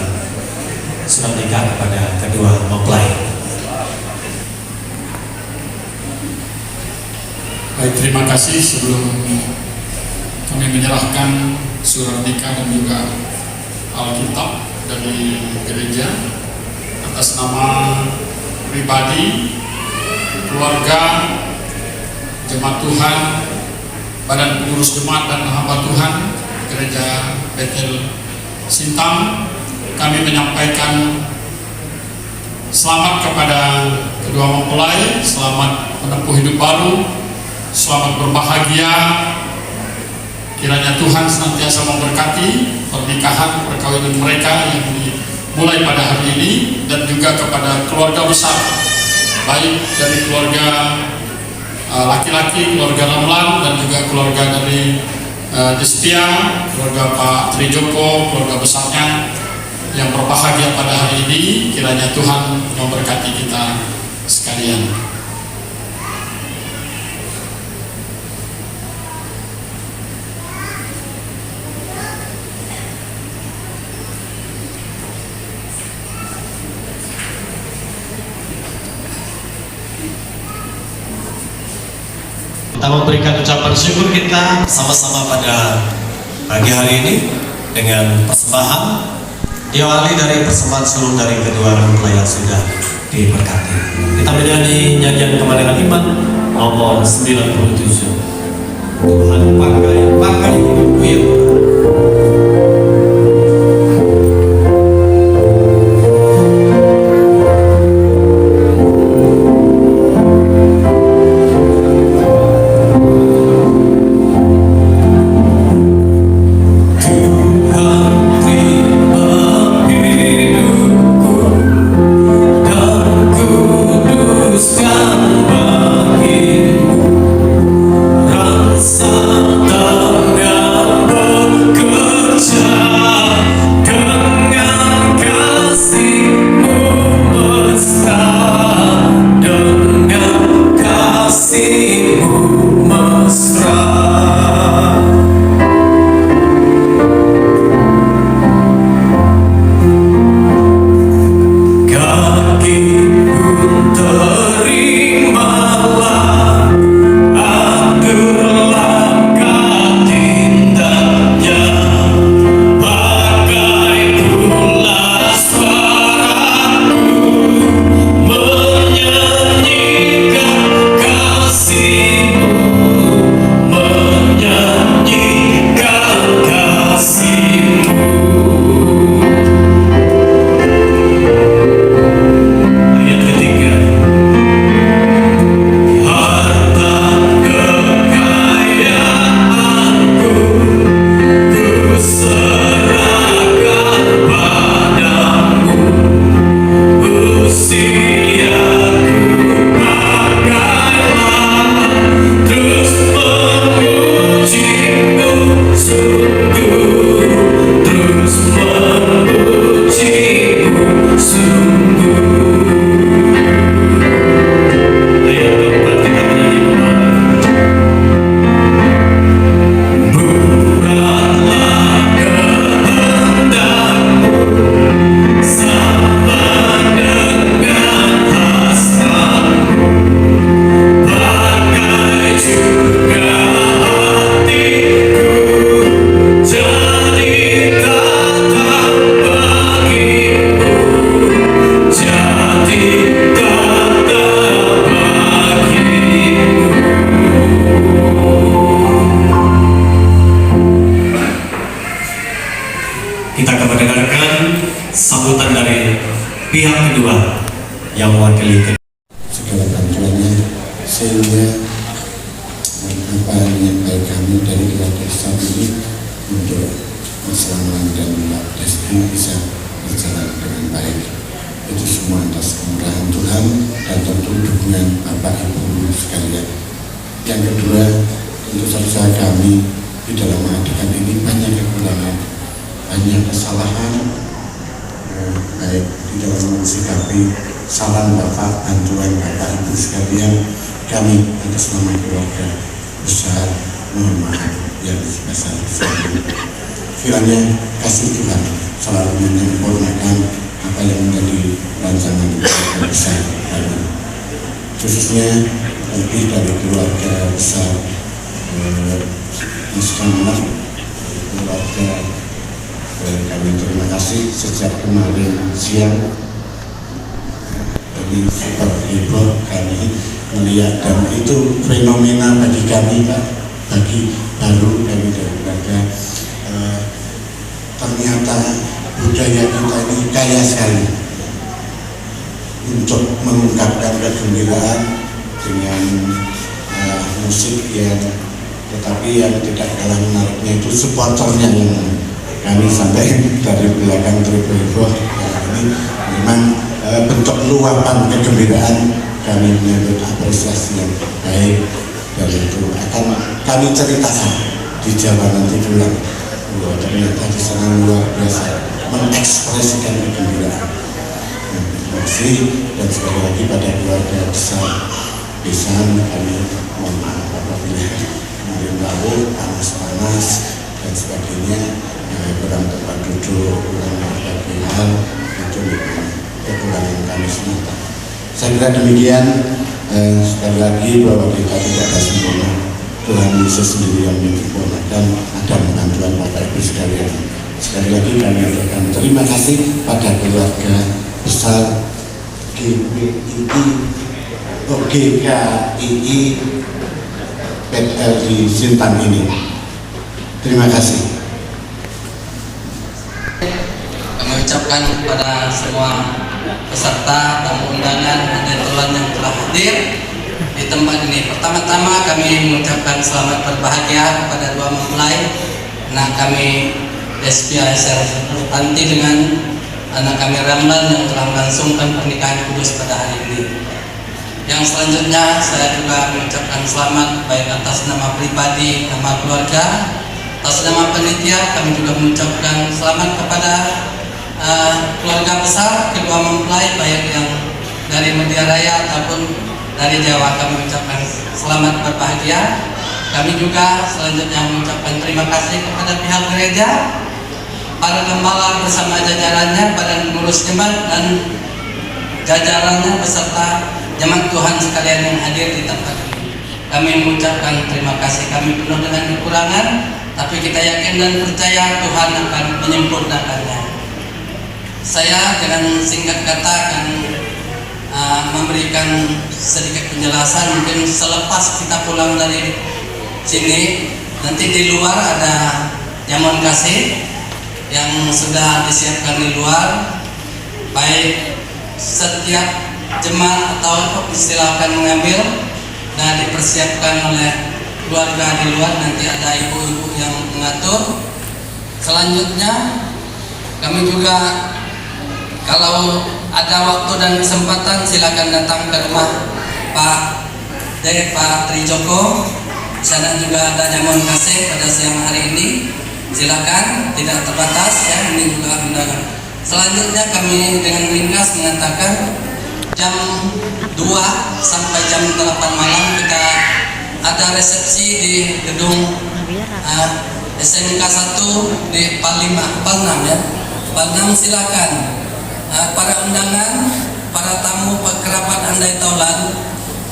surat nikah kepada kedua mempelai. Baik, terima kasih. Sebelum kami menyerahkan surat nikah dan juga Alkitab dari gereja, atas nama pribadi, keluarga, jemaat Tuhan, badan pengurus jemaat dan hamba Tuhan Gereja Betel Sintang, kami menyampaikan selamat kepada kedua mempelai, selamat menempuh hidup baru, selamat berbahagia. Kiranya Tuhan senantiasa memberkati pernikahan perkawinan mereka yang dimulai pada hari ini, dan juga kepada keluarga besar, baik dari keluarga laki-laki, keluarga Ramlan, dan juga keluarga dari Desvia, keluarga Pak Trijoko, keluarga besarnya yang berbahagia pada hari ini. Kiranya Tuhan memberkati kita sekalian. Kita memberikan ucapan syukur kita sama-sama pada pagi hari ini dengan persembahan diawali dari persembahan seluruh dari kedua orang tua yang sudah diberkati. Kita menyanyi nyanyian kemenangan iman nomor 97. Tuhan pakai hidupku yang kita akan mendengarkan sambutan dari pihak kedua yang mewakili segala bantuannya, sehingga apa yang menyertai kami dari keluarga besar ini untuk keselamatan dan Mbak Desti bisa berjalan dengan baik. Itu semua atas kemurahan Tuhan dan tentu dukungan Bapak Ibu sekalian. Yang kedua, tentu saja kami di dalam mengadakan ini banyak kekurangan, banyak kesalahan, baik di dalam mensikapi saran Bapak, bantuan Bapak Ibu sekalian. Kami atas nama keluarga besar mohon maaf yang sebesar-besarnya. Kiranya kasih Tuhan selalu menyempurnakan apa yang menjadi rancangan keluarga besar kami, khususnya lebih dari keluarga besar Mas Ramlan, keluarga kami terima kasih sejak kemarin siang. Ini super heboh kami melihat, dan itu fenomena bagi kami Pak, bagi baru kami dari keluarga. Ternyata budaya kita ini kaya sekali untuk mengungkapkan kegembiraan dengan musik yang, tetapi yang tidak kalah menariknya itu supporternya yang kami sampai dari belakang heboh. Ini memang bentuk luapan kegembiraan. Kami menyambut apresiasi yang baik, dan itu akan kami ceritakan di Jawa nanti pulang. Ternyata di sana luar biasa mengekspresikan kegembiraan. Terima kasih, dan sekali lagi pada keluarga besar Besan kami mohon maaf apabila kemarin lalu panas-panas dan sebagainya, kurang tempat duduk, kurang berbagai hal, itu kekurangan kami semata. Saya kira demikian. sekali lagi bahwa kita tidak ada sempurna, Tuhan Yesus sendiri yang menyempurnakan, ada penampilan Bapak Ibu sekalian. Sekali lagi kami ucapkan terima kasih pada keluarga besar GKII PLI Sintang ini. Terima kasih. Kami ucapkan kepada semua peserta tamu undangan dan tuan yang telah hadir di tempat ini. Pertama-tama kami mengucapkan selamat berbahagia kepada dua mempelai, anak kami Despia Servanti dengan anak kami Ramlan yang telah melangsungkan pernikahan kudus pada hari ini. Yang selanjutnya saya juga mengucapkan selamat baik atas nama pribadi, nama keluarga, atas nama panitia. Kami juga mengucapkan selamat kepada keluarga besar kedua mempelai baik yang dari Media Raya ataupun dari Jawa. Kami mengucapkan selamat berbahagia. Kami juga selanjutnya mengucapkan terima kasih kepada pihak gereja, para gembala bersama jajarannya, badan pengurus jemaat dan jajarannya beserta jemaat Tuhan sekalian yang hadir di tempat ini. Kami mengucapkan terima kasih. Kami penuh dengan kekurangan, tapi kita yakin dan percaya Tuhan akan menyempurnakannya. Saya dengan singkat kata akan memberikan sedikit penjelasan. Mungkin selepas kita pulang dari sini, nanti di luar ada jamuan kasih yang sudah disiapkan di luar. Baik setiap jemaat atau silakan mengambil. Nah, dipersiapkan oleh keluarga di luar, nanti ada ibu-ibu yang mengatur. Selanjutnya kami juga kalau ada waktu dan kesempatan silakan datang ke rumah Pak Trijoko. Di sana juga ada jamuan kasih pada siang hari ini. Silakan, tidak terbatas ya, ini juga undangan. Selanjutnya kami dengan ringkas mengatakan jam 2 sampai jam 8 malam kita ada resepsi di gedung SMK 1 di Palnam ya. Palnam silakan. Para undangan, para tamu, kerabat andai taulan,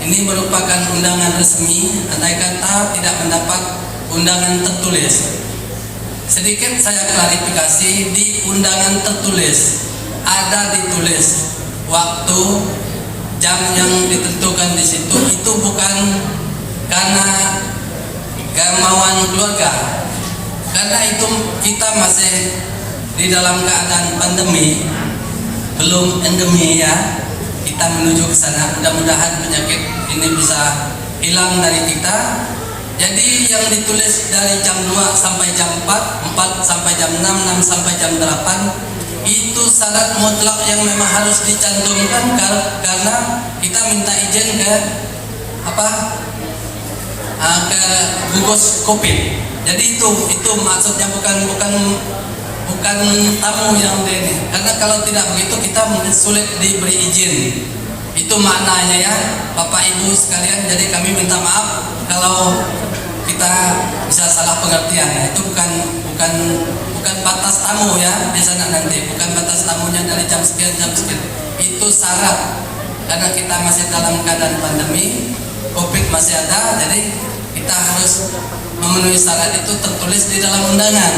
ini merupakan undangan resmi. Andai kata tidak mendapat undangan tertulis, sedikit saya klarifikasi. Di undangan tertulis ada ditulis waktu, jam yang ditentukan di situ. Itu bukan karena kemauan keluarga, karena itu kita masih di dalam keadaan pandemi, belum endemi ya. Kita menuju ke sana. Mudah-mudahan penyakit ini bisa hilang dari kita. Jadi yang ditulis dari jam 2 sampai jam 4, 4 sampai jam 6, 6 sampai jam 8 itu syarat mutlak yang memang harus dicantumkan karena kita minta izin ke ke gugus Covid. Jadi itu maksudnya bukan tamu yang ini. Karena kalau tidak begitu kita mungkin sulit diberi izin. Itu maknanya ya, Bapak Ibu sekalian. Jadi kami minta maaf kalau kita bisa salah pengertian ya. Itu bukan batas tamu ya di sana nanti, bukan batas tamunya dari jam sekian jam sekian. Itu syarat karena kita masih dalam keadaan pandemi, Covid masih ada, jadi kita harus memenuhi syarat itu tertulis di dalam undangan.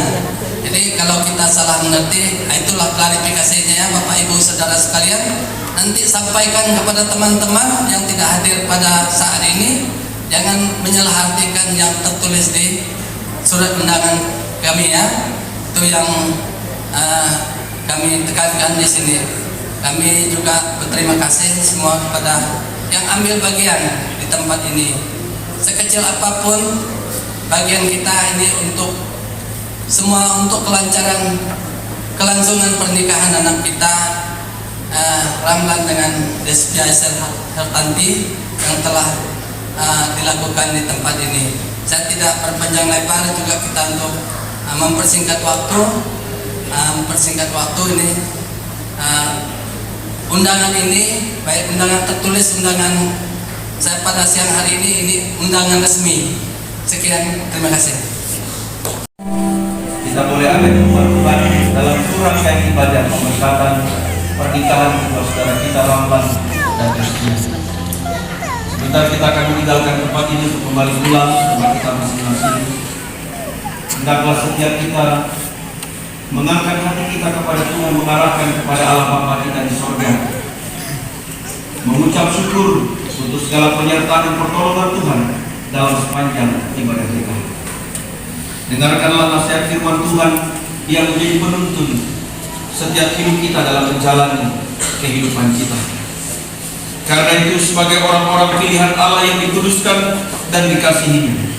Jadi kalau kita salah mengerti, itulah klarifikasinya ya Bapak Ibu saudara sekalian. Nanti sampaikan kepada teman-teman yang tidak hadir pada saat ini, jangan menyalahartikan yang tertulis di surat undangan kami ya. Itu yang kami tekankan di sini. Kami juga berterima kasih semua kepada yang ambil bagian di tempat ini. Sekecil apapun bagian kita ini untuk semua, untuk kelancaran kelangsungan pernikahan anak kita Ramlan dengan Despia Servanti yang telah dilakukan di tempat ini. Saya tidak berpanjang lebar, juga kita untuk mempersingkat waktu ini. Undangan ini baik undangan tertulis, undangan saya pada siang hari ini undangan resmi. Sekian, terima kasih. Kita boleh ambil Tuhan dalam rangkaian ibadah pemberkatan pernikahan saudara kita Ramlan dan Despia. Sebentar kita akan meninggalkan tempat ini untuk kembali pulang ke tempat kita masing-masing. Hendaklah setiap kita mengangkat hati kita kepada Tuhan, mengarahkan kepada Allah Bapa kita di sorga, mengucap syukur untuk segala penyertaan dan pertolongan Tuhan dalam sepanjang ibadah kita. Dengarkanlah nasihat firman Tuhan yang menjadi penuntun setiap hidup kita dalam menjalani kehidupan kita. Karena itu sebagai orang-orang pilihan Allah yang dikuduskan dan dikasihinya,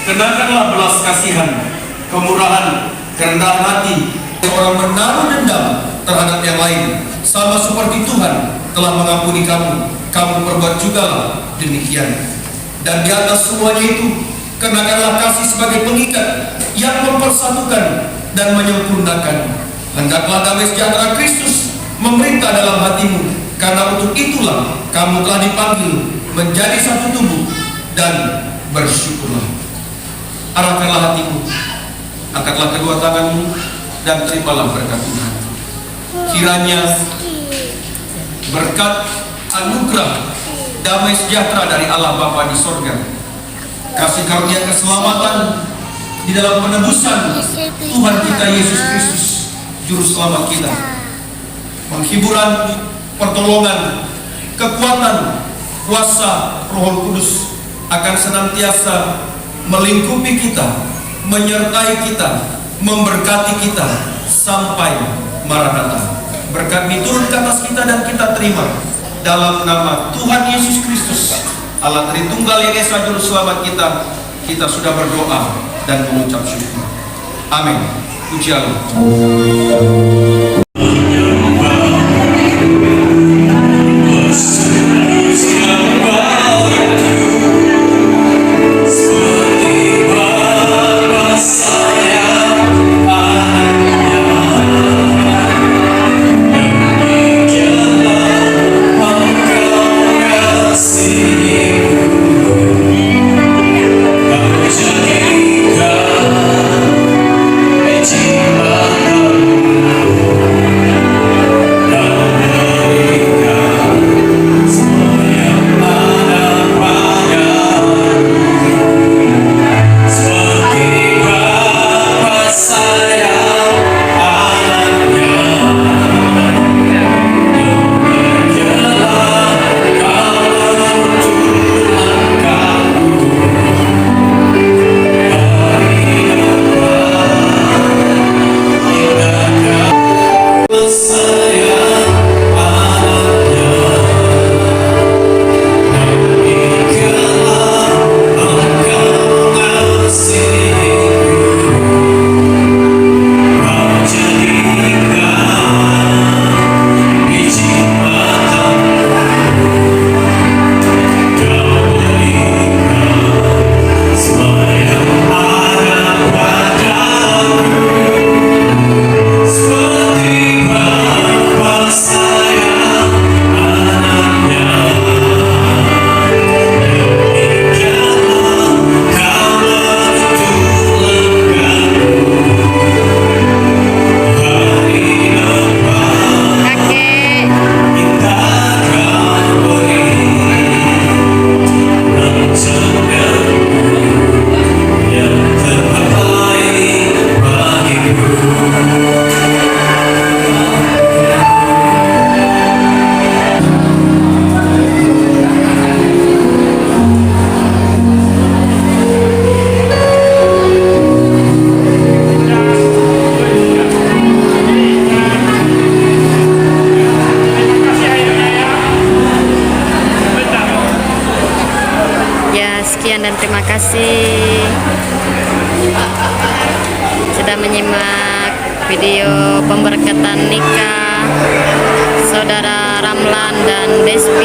kenakanlah belas kasihan, kemurahan, kerendahan hati. Orang menaruh dendam terhadap yang lain, sama seperti Tuhan telah mengampuni kamu, kamu perbuat jugalah demikian. Dan di atas semuanya itu, kenakanlah kasih sebagai pengikat yang mempersatukan dan menyempurnakan. Hendaklah damai sejahtera Kristus memerintah dalam hatimu, karena untuk itulah kamu telah dipanggil menjadi satu tubuh, dan bersyukurlah. Arahkanlah hatimu, angkatlah kedua tanganmu, dan terimalah berkat Tuhan. Kiranya berkat anugerah damai sejahtera dari Allah Bapa di sorga, kasih karunia keselamatan di dalam penebusan Tuhan kita Yesus Kristus, Juru Selamat kita, penghiburan, pertolongan, kekuatan, kuasa Roh Kudus akan senantiasa melingkupi kita, menyertai kita, memberkati kita sampai Maranatha. Berkat diturun ke atas kita dan kita terima dalam nama Tuhan Yesus Kristus, Allah Tritunggal yang Esa Juru Selamat kita. Kita sudah berdoa dan mengucap syukur. Amin. Puji Allah. Sekian dan terima kasih sudah menyimak video pemberkatan nikah Saudara Ramlan dan Despi.